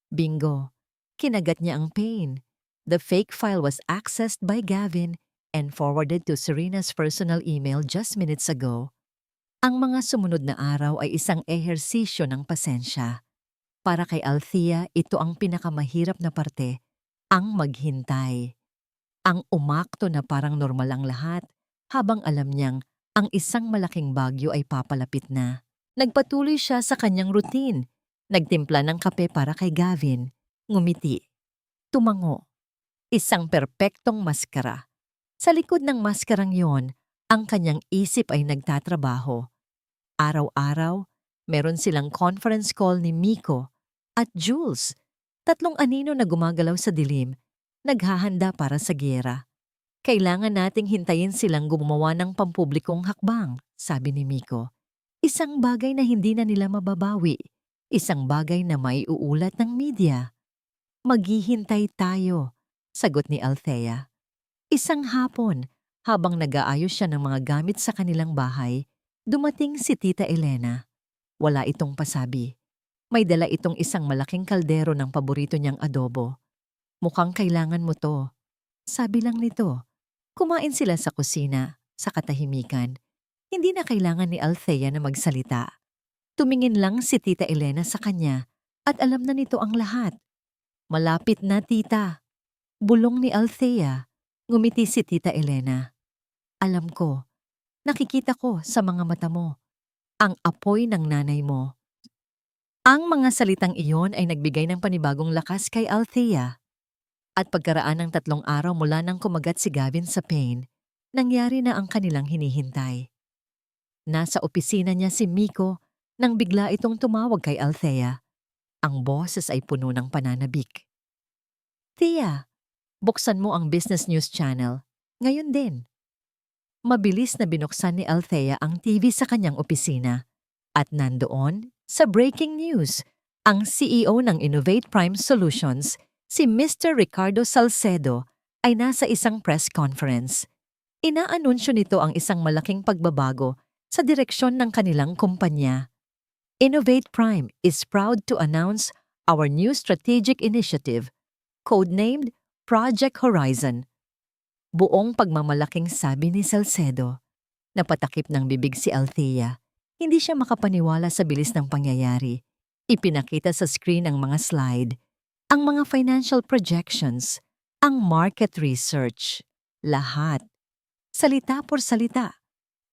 Bingo! Kinagat niya ang pain. The fake file was accessed by Gavin and forwarded to Serena's personal email just minutes ago. Ang mga sumunod na araw ay isang ehersisyo ng pasensya. Para kay Althea, ito ang pinakamahirap na parte ang maghintay. Ang umakto na parang normal ang lahat habang alam niyang ang isang malaking bagyo ay papalapit na. Nagpatuloy siya sa kanyang routine. Nagtimpla ng kape para kay Gavin. Ngumiti. Tumango. Isang perpektong maskara. Sa likod ng maskarang yon, ang kanyang isip ay nagtatrabaho. Araw-araw, meron silang conference call ni Miko at Jules. Tatlong anino na gumagalaw sa dilim, naghahanda para sa giyera. Kailangan nating hintayin silang gumawa ng pampublikong hakbang, sabi ni Miko. Isang bagay na hindi na nila mababawi. Isang bagay na may uulat ng media. Maghihintay tayo, sagot ni Althea. Isang hapon, habang nag-aayos siya ng mga gamit sa kanilang bahay, dumating si Tita Elena. Wala itong pasabi. May dala itong isang malaking kaldero ng paborito niyang adobo. Mukhang kailangan mo to. Sabi lang nito. Kumain sila sa kusina, sa katahimikan. Hindi na kailangan ni Althea na magsalita. Tumingin lang si Tita Elena sa kanya at alam na nito ang lahat. Malapit na, tita. Bulong ni Althea. Ngumiti si Tita Elena. Alam ko. Nakikita ko sa mga mata mo. Ang apoy ng nanay mo. Ang mga salitang iyon ay nagbigay ng panibagong lakas kay Althea. At pagkaraan ng 3 araw mula nang kumagat si Gavin sa pain, nangyari na ang kanilang hinihintay. Nasa opisina niya si Miko nang bigla itong tumawag kay Althea. Ang boses ay puno ng pananabik. Tia, buksan mo ang Business News Channel. Ngayon din. Mabilis na binuksan ni Althea ang TV sa kanyang opisina. At nandoon, sa breaking news, ang CEO ng Innovate Prime Solutions, si Mr. Ricardo Salcedo, ay nasa isang press conference. Inaanunsyo nito ang isang malaking pagbabago sa direksyon ng kanilang kumpanya. Innovate Prime is proud to announce our new strategic initiative, codenamed Project Horizon. Buong pagmamalaking sabi ni Salcedo. Napatakip ng bibig si Althea. Hindi siya makapaniwala sa bilis ng pangyayari. Ipinakita sa screen ang mga slide, ang mga financial projections, ang market research. Lahat. Salita por salita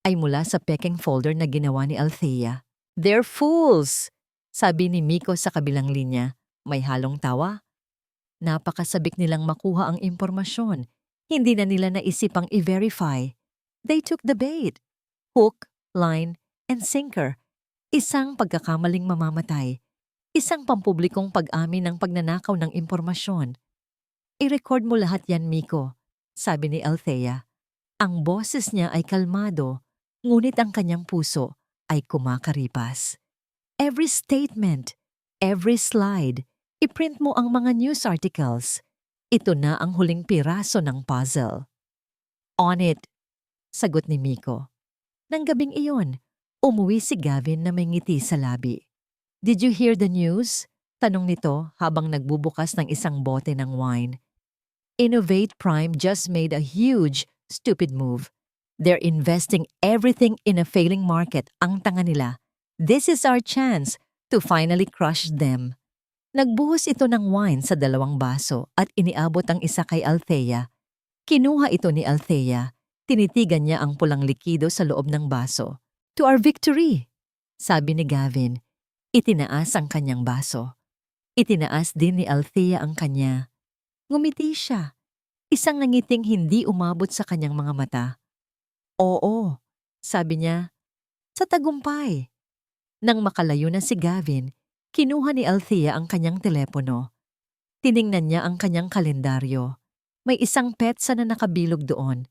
ay mula sa pekeng folder na ginawa ni Althea. They're fools! Sabi ni Miko sa kabilang linya. May halong tawa. Napakasabik nilang makuha ang impormasyon. Hindi na nila naisipang i-verify. They took the bait. Hook, line, and sinker. Isang pagkakamaling mamamatay. Isang pampublikong pag-amin ng pagnanakaw ng impormasyon. I-record mo lahat yan, Miko, sabi ni Althea. Ang boses niya ay kalmado, ngunit ang kanyang puso ay kumakaripas. Every statement, every slide, iprint mo ang mga news articles. Ito na ang huling piraso ng puzzle. On it, sagot ni Miko. Nang gabing iyon, umuwi si Gavin na may ngiti sa labi. Did you hear the news? Tanong nito habang nagbubukas ng isang bote ng wine. Innovate Prime just made a huge, stupid move. They're investing everything in a failing market, ang tanga nila. This is our chance to finally crush them. Nagbuhos ito ng wine sa 2 baso at iniabot ang isa kay Althea. Kinuha ito ni Althea. Tinitigan niya ang pulang likido sa loob ng baso. To our victory, sabi ni Gavin. Itinaas ang kanyang baso. Itinaas din ni Althea ang kanya. Ngumiti siya. Isang nangiting hindi umabot sa kanyang mga mata. Oo, sabi niya, sa tagumpay. Nang makalayo na si Gavin, kinuha ni Althea ang kanyang telepono. Tiningnan niya ang kanyang kalendaryo. May isang petsa na nakabilog doon.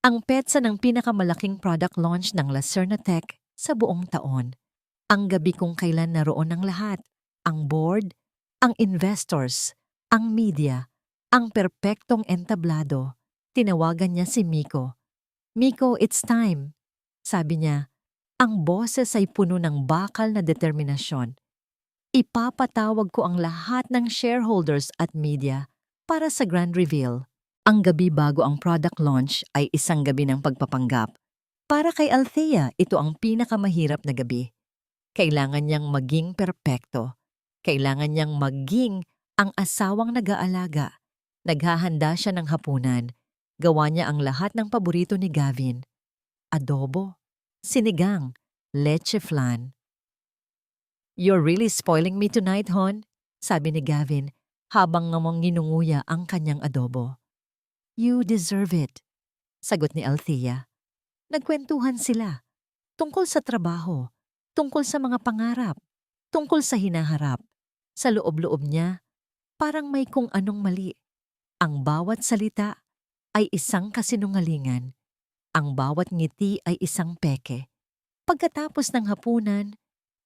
Ang petsa ng pinakamalaking product launch ng Lacerna Tech sa buong taon. Ang gabi kung kailan naroon ang lahat. Ang board, ang investors, ang media, ang perpektong entablado. Tinawagan niya si Miko. Miko, it's time. Sabi niya, ang boses ay puno ng bakal na determinasyon. Ipapatawag ko ang lahat ng shareholders at media para sa grand reveal. Ang gabi bago ang product launch ay isang gabi ng pagpapanggap. Para kay Althea, ito ang pinakamahirap na gabi. Kailangan niyang maging perpekto. Kailangan niyang maging ang asawang nag-aalaga, Naghahanda siya ng hapunan. Gawa niya ang lahat ng paborito ni Gavin. Adobo, sinigang, leche flan. "You're really spoiling me tonight, hon," sabi ni Gavin habang ngamang ginunguya ang kanyang adobo. "You deserve it," sagot ni Althea. Nagkwentuhan sila. Tungkol sa trabaho, tungkol sa mga pangarap, tungkol sa hinaharap. Sa loob-loob niya, parang may kung anong mali. Ang bawat salita ay isang kasinungalingan. Ang bawat ngiti ay isang peke. Pagkatapos ng hapunan,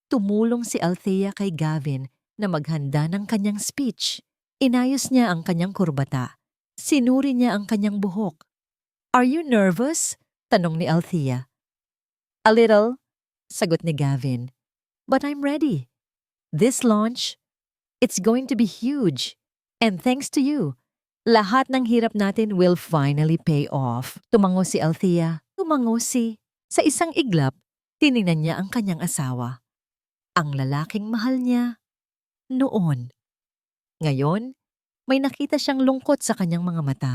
tumulong si Althea kay Gavin na maghanda ng kanyang speech. Inayos niya ang kanyang kurbata. Sinuri niya ang kanyang buhok. "Are you nervous?" tanong ni Althea. "A little," sagot ni Gavin. "But I'm ready. This launch, it's going to be huge. And thanks to you, lahat ng hirap natin will finally pay off." Tumango si Althea. Tumango si... Sa isang iglap, tiningnan niya ang kanyang asawa. Ang lalaking mahal niya noon. Ngayon, may nakita siyang lungkot sa kanyang mga mata.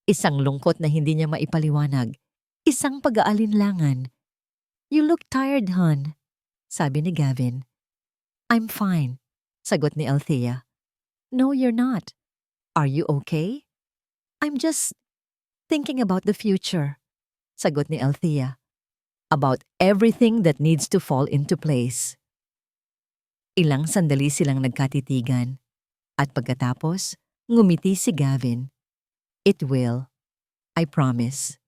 Isang lungkot na hindi niya maipaliwanag. Isang pag-aalinlangan. "You look tired, hon," sabi ni Gavin. "I'm fine," sagot ni Althea. "No, you're not. Are you okay?" "I'm just thinking about the future," sagot ni Althea. "About everything that needs to fall into place." Ilang sandali silang nagkatitigan. At pagkatapos, ngumiti si Gavin. "It will. I promise."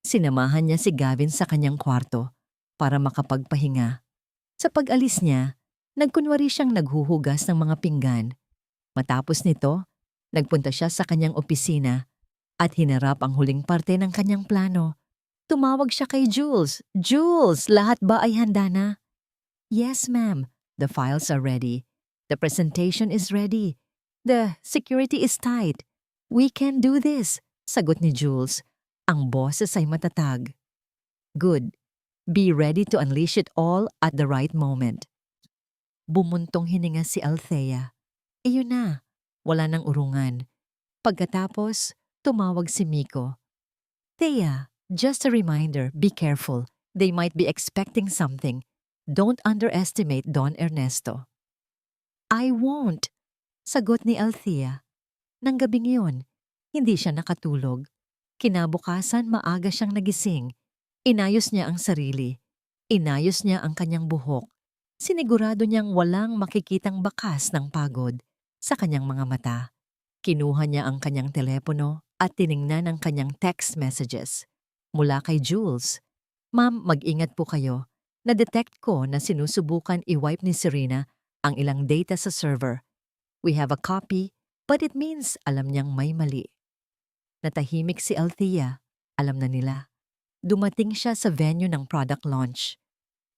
Sinamahan niya si Gavin sa kanyang kwarto para makapagpahinga. Sa pag-alis niya, nagkunwari siyang naghuhugas ng mga pinggan. Matapos nito, nagpunta siya sa kanyang opisina at hinarap ang huling parte ng kanyang plano. Tumawag siya kay Jules. "Jules, lahat ba ay handa na?" "Yes, ma'am. The files are ready. The presentation is ready. The security is tight. We can do this," sagot ni Jules. Ang boses ay matatag. "Good. Be ready to unleash it all at the right moment." Bumuntong hininga si Althea. Iyon na. Wala nang urungan. Pagkatapos, tumawag si Miko. "Thea, just a reminder, be careful. They might be expecting something. Don't underestimate Don Ernesto." "I won't," sagot ni Althea. Nang gabing iyon, hindi siya nakatulog. Kinabukasan maaga siyang nagising. Inayos niya ang sarili. Inayos niya ang kanyang buhok. Sinigurado niyang walang makikitang bakas ng pagod sa kanyang mga mata. Kinuha niya ang kanyang telepono at tiningnan ang kanyang text messages. Mula kay Jules. "Ma'am, mag-ingat po kayo. Na-detect ko na sinusubukan i-wipe ni Serena ang ilang data sa server. We have a copy, but it means alam niyang may mali." Natahimik si Althea. Alam na nila. Dumating siya sa venue ng product launch.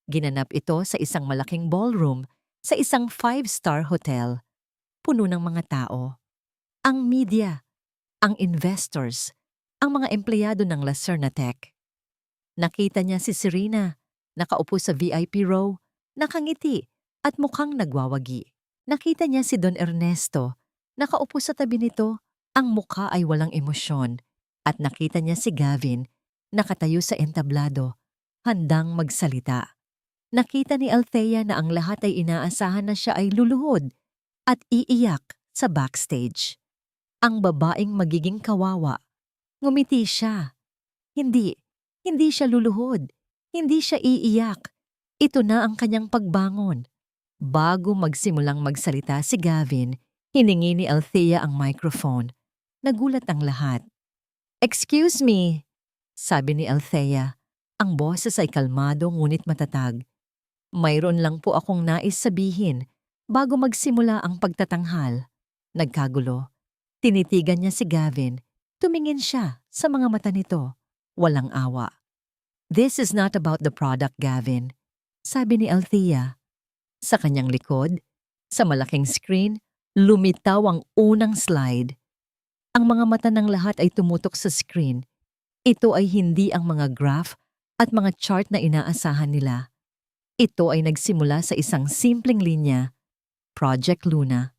Ginanap ito sa isang malaking ballroom sa isang 5-star hotel. Puno ng mga tao. Ang media, ang investors, ang mga empleyado ng Lacerna Tech. Nakita niya si Serena, nakaupo sa VIP row, nakangiti at mukhang nagwawagi. Nakita niya si Don Ernesto, nakaupo sa tabi nito, ang mukha ay walang emosyon. At nakita niya si Gavin, nakatayo sa entablado, handang magsalita. Nakita ni Althea na ang lahat ay inaasahan na siya ay luluhod at iiyak sa backstage. Ang babaeng magiging kawawa. Ngumiti siya. Hindi siya luluhod. Hindi siya iiyak. Ito na ang kanyang pagbangon. Bago magsimulang magsalita si Gavin, hiningi ni Althea ang microphone. Nagulat ang lahat. "Excuse me," sabi ni Althea. Ang boses ay kalmado ngunit matatag. "Mayroon lang po akong nais sabihin bago magsimula ang pagtatanghal." Nagkagulo. Tinitigan niya si Gavin. Tumingin siya sa mga mata nito. Walang awa. "This is not about the product, Gavin," sabi ni Althea. Sa kanyang likod, sa malaking screen, lumitaw ang unang slide. Ang mga mata ng lahat ay tumutok sa screen. Ito ay hindi ang mga graph at mga chart na inaasahan nila. Ito ay nagsimula sa isang simpleng linya, Project Luna,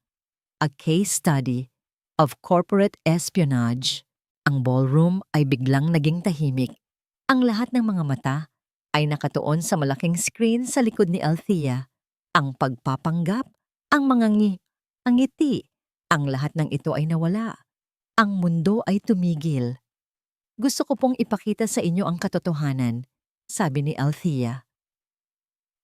a case study of Corporate Espionage. Ang ballroom ay biglang naging tahimik. Ang lahat ng mga mata ay nakatuon sa malaking screen sa likod ni Althea. Ang pagpapanggap, ang ngiti, ang lahat ng ito ay nawala. Ang mundo ay tumigil. Gusto ko pong ipakita sa inyo ang katotohanan, sabi ni Althea.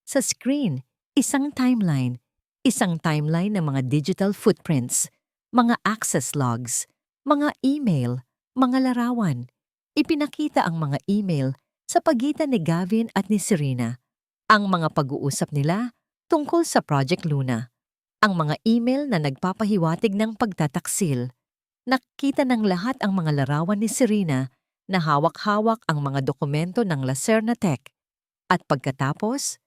Sa screen, isang timeline ng mga digital footprints, mga access logs, mga email, mga larawan. Ipinakita ang mga email sa pagitan ni Gavin at ni Serena, ang mga pag-uusap nila tungkol sa Project Luna, ang mga email na nagpapahiwatig ng pagtataksil. Nakita ng lahat ang mga larawan ni Serena na hawak-hawak ang mga dokumento ng Lacerna Tech. At pagkatapos,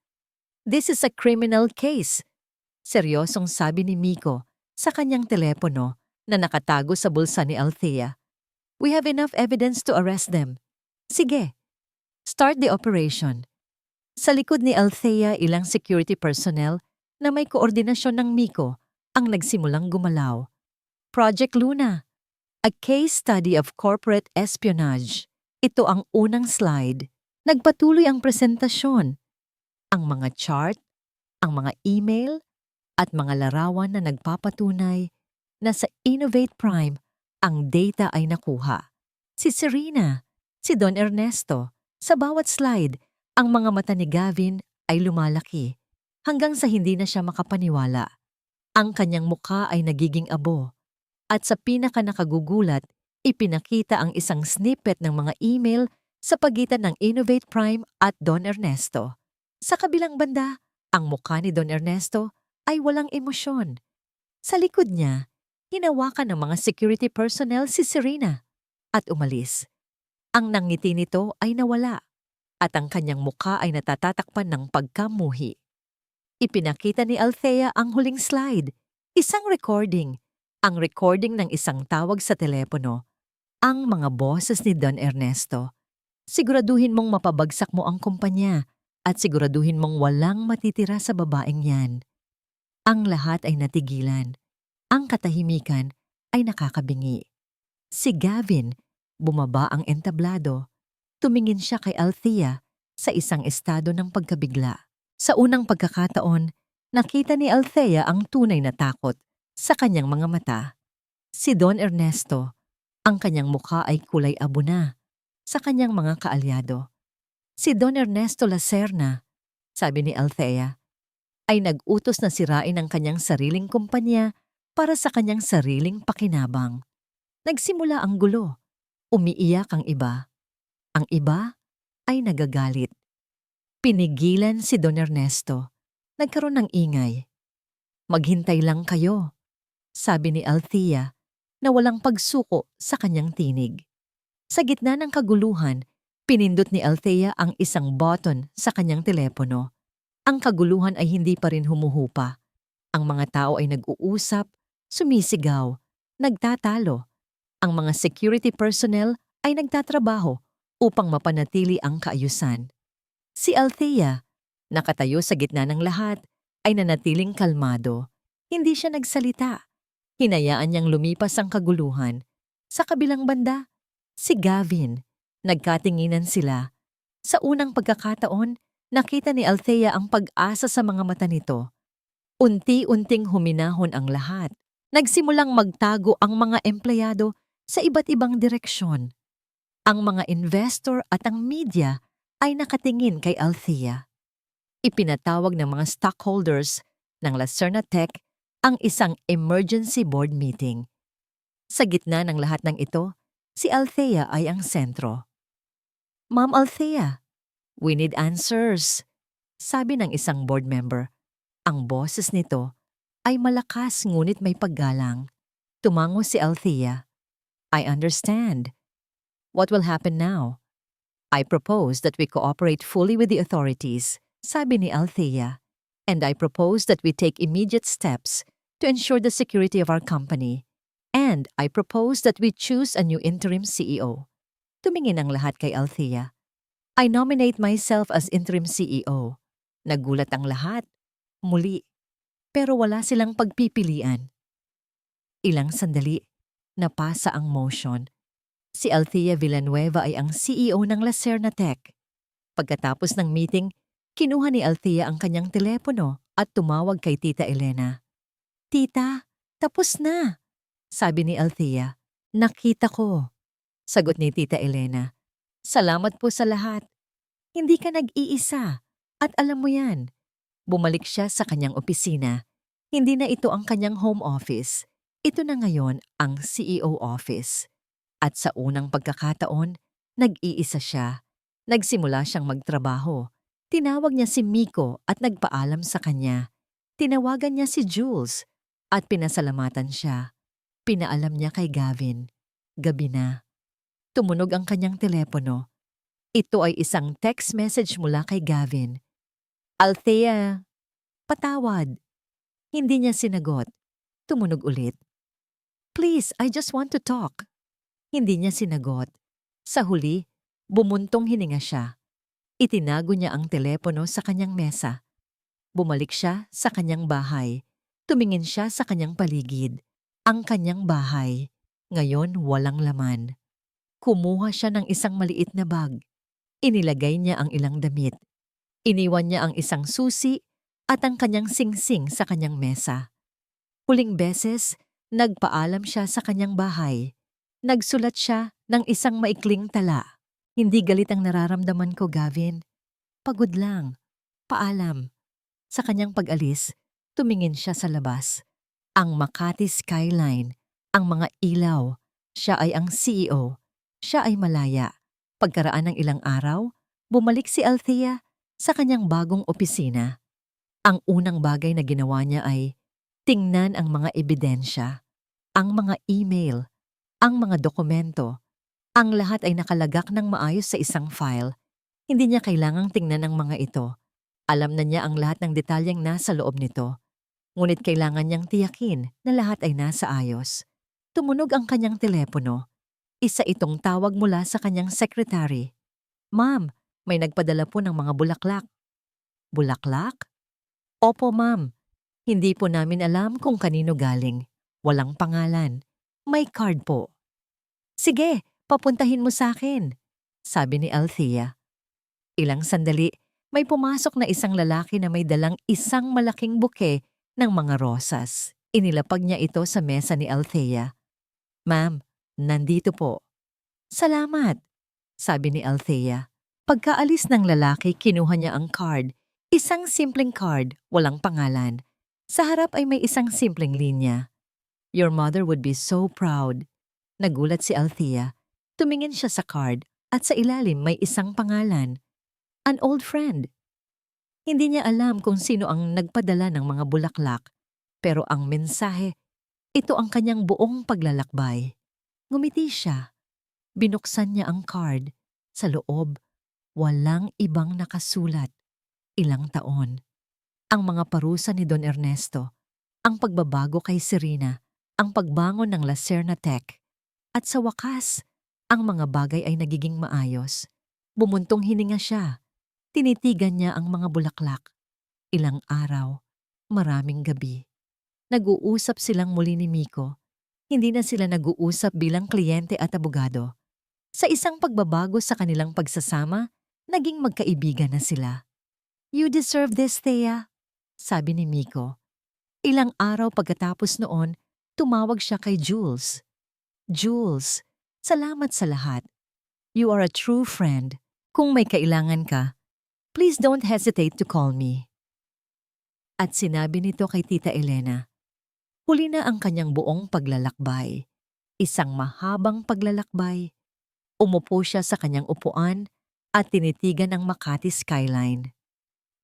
"This is a criminal case," seryosong sabi ni Miko sa kanyang telepono na nakatago sa bulsa ni Althea. "We have enough evidence to arrest them. Sige, start the operation." Sa likod ni Althea, ilang security personnel na may koordinasyon ng Miko ang nagsimulang gumalaw. Project Luna, a case study of corporate espionage. Ito ang unang slide. Nagpatuloy ang presentasyon. Ang mga chart, ang mga email, at mga larawan na nagpapatunay na sa Innovate Prime ang data ay nakuha. Si Serena, si Don Ernesto, sa bawat slide, ang mga mata ni Gavin ay lumalaki hanggang sa hindi na siya makapaniwala. Ang kanyang mukha ay nagiging abo. At sa pinaka-nakagugulat, ipinakita ang isang snippet ng mga email sa pagitan ng Innovate Prime at Don Ernesto. Sa kabilang banda, ang mukha ni Don Ernesto ay walang emosyon. Sa likod niya, hinawakan ng mga security personnel si Serena at umalis. Ang nangiti nito ay nawala at ang kanyang mukha ay natatatakpan ng pagkamuhi. Ipinakita ni Althea ang huling slide, isang recording. Ang recording ng isang tawag sa telepono. Ang mga boses ni Don Ernesto. "Siguraduhin mong mapabagsak mo ang kumpanya at siguraduhin mong walang matitira sa babaeng yan." Ang lahat ay natigilan. Ang katahimikan ay nakakabingi. Si Gavin, bumaba ang entablado. Tumingin siya kay Althea sa isang estado ng pagkabigla. Sa unang pagkakataon, nakita ni Althea ang tunay na takot sa kanyang mga mata. Si Don Ernesto, ang kanyang mukha ay kulay abo na sa kanyang mga kaalyado. Si Don Ernesto Lacerna, sabi ni Althea, ay nag-utos na sirain ang kanyang sariling kumpanya para sa kanyang sariling pakinabang. Nagsimula ang gulo. Umiiyak ang iba. Ang iba ay nagagalit. Pinigilan si Don Ernesto. Nagkaroon ng ingay. "Maghintay lang kayo," sabi ni Althea na walang pagsuko sa kanyang tinig. Sa gitna ng kaguluhan, pinindot ni Althea ang isang button sa kanyang telepono. Ang kaguluhan ay hindi pa rin humuhupa. Ang mga tao ay nag-uusap, sumisigaw, nagtatalo. Ang mga security personnel ay nagtatrabaho upang mapanatili ang kaayusan. Si Althea, nakatayo sa gitna ng lahat, ay nanatiling kalmado. Hindi siya nagsalita. Hinayaan niyang lumipas ang kaguluhan. Sa kabilang banda, si Gavin. Nagkatinginan sila. Sa unang pagkakataon, nakita ni Althea ang pag-asa sa mga mata nito. Unti-unting huminahon ang lahat. Nagsimulang magtago ang mga empleyado sa iba't ibang direksyon. Ang mga investor at ang media ay nakatingin kay Althea. Ipinatawag ng mga stockholders ng Lacerna Tech ang isang emergency board meeting. Sa gitna ng lahat ng ito, si Althea ay ang sentro. "Ma'am Althea, we need answers," sabi ng isang board member. Ang boses nito ay malakas ngunit may paggalang. Tumango si Althea. "I understand. What will happen now?" "I propose that we cooperate fully with the authorities," sabi ni Althea. "And I propose that we take immediate steps to ensure the security of our company. And I propose that we choose a new interim CEO." Tumingin ang lahat kay Althea. "I nominate myself as interim CEO." Nagulat ang lahat. Muli. Pero wala silang pagpipilian. Ilang sandali, napasa ang motion. Si Althea Villanueva ay ang CEO ng Lacerna Tech. Pagkatapos ng meeting, kinuha ni Althea ang kanyang telepono at tumawag kay Tita Elena. "Tita, tapos na," sabi ni Althea. "Nakita ko," sagot ni Tita Elena. "Salamat po sa lahat. Hindi ka nag-iisa. At alam mo yan." Bumalik siya sa kanyang opisina. Hindi na ito ang kanyang home office. Ito na ngayon ang CEO office. At sa unang pagkakataon, nag-iisa siya. Nagsimula siyang magtrabaho. Tinawag niya si Miko at nagpaalam sa kanya. Tinawagan niya si Jules at pinasalamatan siya. Pinaalam niya kay Gavin. Gabi na. Tumunog ang kanyang telepono. Ito ay isang text message mula kay Gavin. "Althea, patawad." Hindi niya sinagot. Tumunog ulit. "Please, I just want to talk." Hindi niya sinagot. Sa huli, bumuntong hininga siya. Itinago niya ang telepono sa kanyang mesa. Bumalik siya sa kanyang bahay. Tumingin siya sa kanyang paligid. Ang kanyang bahay. Ngayon walang laman. Kumuha siya ng isang maliit na bag. Inilagay niya ang ilang damit. Iniwan niya ang isang susi at ang kanyang singsing sa kanyang mesa. Huling beses, nagpaalam siya sa kanyang bahay. Nagsulat siya ng isang maikling tala. "Hindi galit ang nararamdaman ko, Gavin. Pagod lang. Paalam." Sa kanyang pag-alis, tumingin siya sa labas. Ang Makati skyline, ang mga ilaw. Siya ay ang CEO. Siya ay malaya. Pagkaraan ng ilang araw, bumalik si Althea sa kanyang bagong opisina. Ang unang bagay na ginawa niya ay tingnan ang mga ebidensya, ang mga email, ang mga dokumento. Ang lahat ay nakalagak ng maayos sa isang file. Hindi niya kailangang tingnan ang mga ito. Alam na niya ang lahat ng detalyeng nasa loob nito. Ngunit kailangan niyang tiyakin na lahat ay nasa ayos. Tumunog ang kanyang telepono. Isa itong tawag mula sa kanyang secretary. "Ma'am, may nagpadala po ng mga bulaklak." "Bulaklak?" "Opo, ma'am. Hindi po namin alam kung kanino galing. Walang pangalan. May card po." "Sige, papuntahin mo sa akin," sabi ni Althea. Ilang sandali, may pumasok na isang lalaki na may dalang isang malaking buke ng mga rosas. Inilapag niya ito sa mesa ni Althea. "Ma'am, nandito po." "Salamat," sabi ni Althea. Pagkaalis ng lalaki, kinuha niya ang card. Isang simpleng card, walang pangalan. Sa harap ay may isang simpleng linya. "Your mother would be so proud." Nagulat si Althea. Tumingin siya sa card at sa ilalim may isang pangalan. An old friend. Hindi niya alam kung sino ang nagpadala ng mga bulaklak. Pero ang mensahe, ito ang kanyang buong paglalakbay. Ngumiti siya. Binuksan niya ang card. Sa loob, walang ibang nakasulat. Ilang taon. Ang mga parusa ni Don Ernesto. Ang pagbabago kay Serena. Ang pagbangon ng Lacerna Tech. At sa wakas, ang mga bagay ay nagiging maayos. Bumuntong hininga siya. Tinitigan niya ang mga bulaklak. Ilang araw, maraming gabi. Nag-uusap silang muli ni Miko. Hindi na sila nag-uusap bilang kliyente at abogado. Sa isang pagbabago sa kanilang pagsasama, naging magkaibigan na sila. "You deserve this, Thea," sabi ni Miko. Ilang araw pagkatapos noon, tumawag siya kay Jules. "Jules, salamat sa lahat. You are a true friend. Kung may kailangan ka, please don't hesitate to call me." At sinabi nito kay Tita Elena. Huli na ang kanyang buong paglalakbay. Isang mahabang paglalakbay. Umupo siya sa kanyang upuan at tinitigan ang Makati skyline.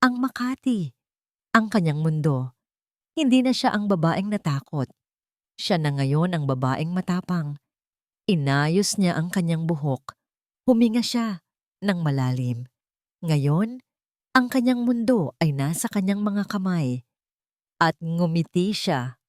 Ang Makati, ang kanyang mundo. Hindi na siya ang babaeng natakot. Siya na ngayon ang babaeng matapang. Inayos niya ang kanyang buhok. Huminga siya ng malalim. Ngayon, ang kanyang mundo ay nasa kanyang mga kamay. At ngumiti siya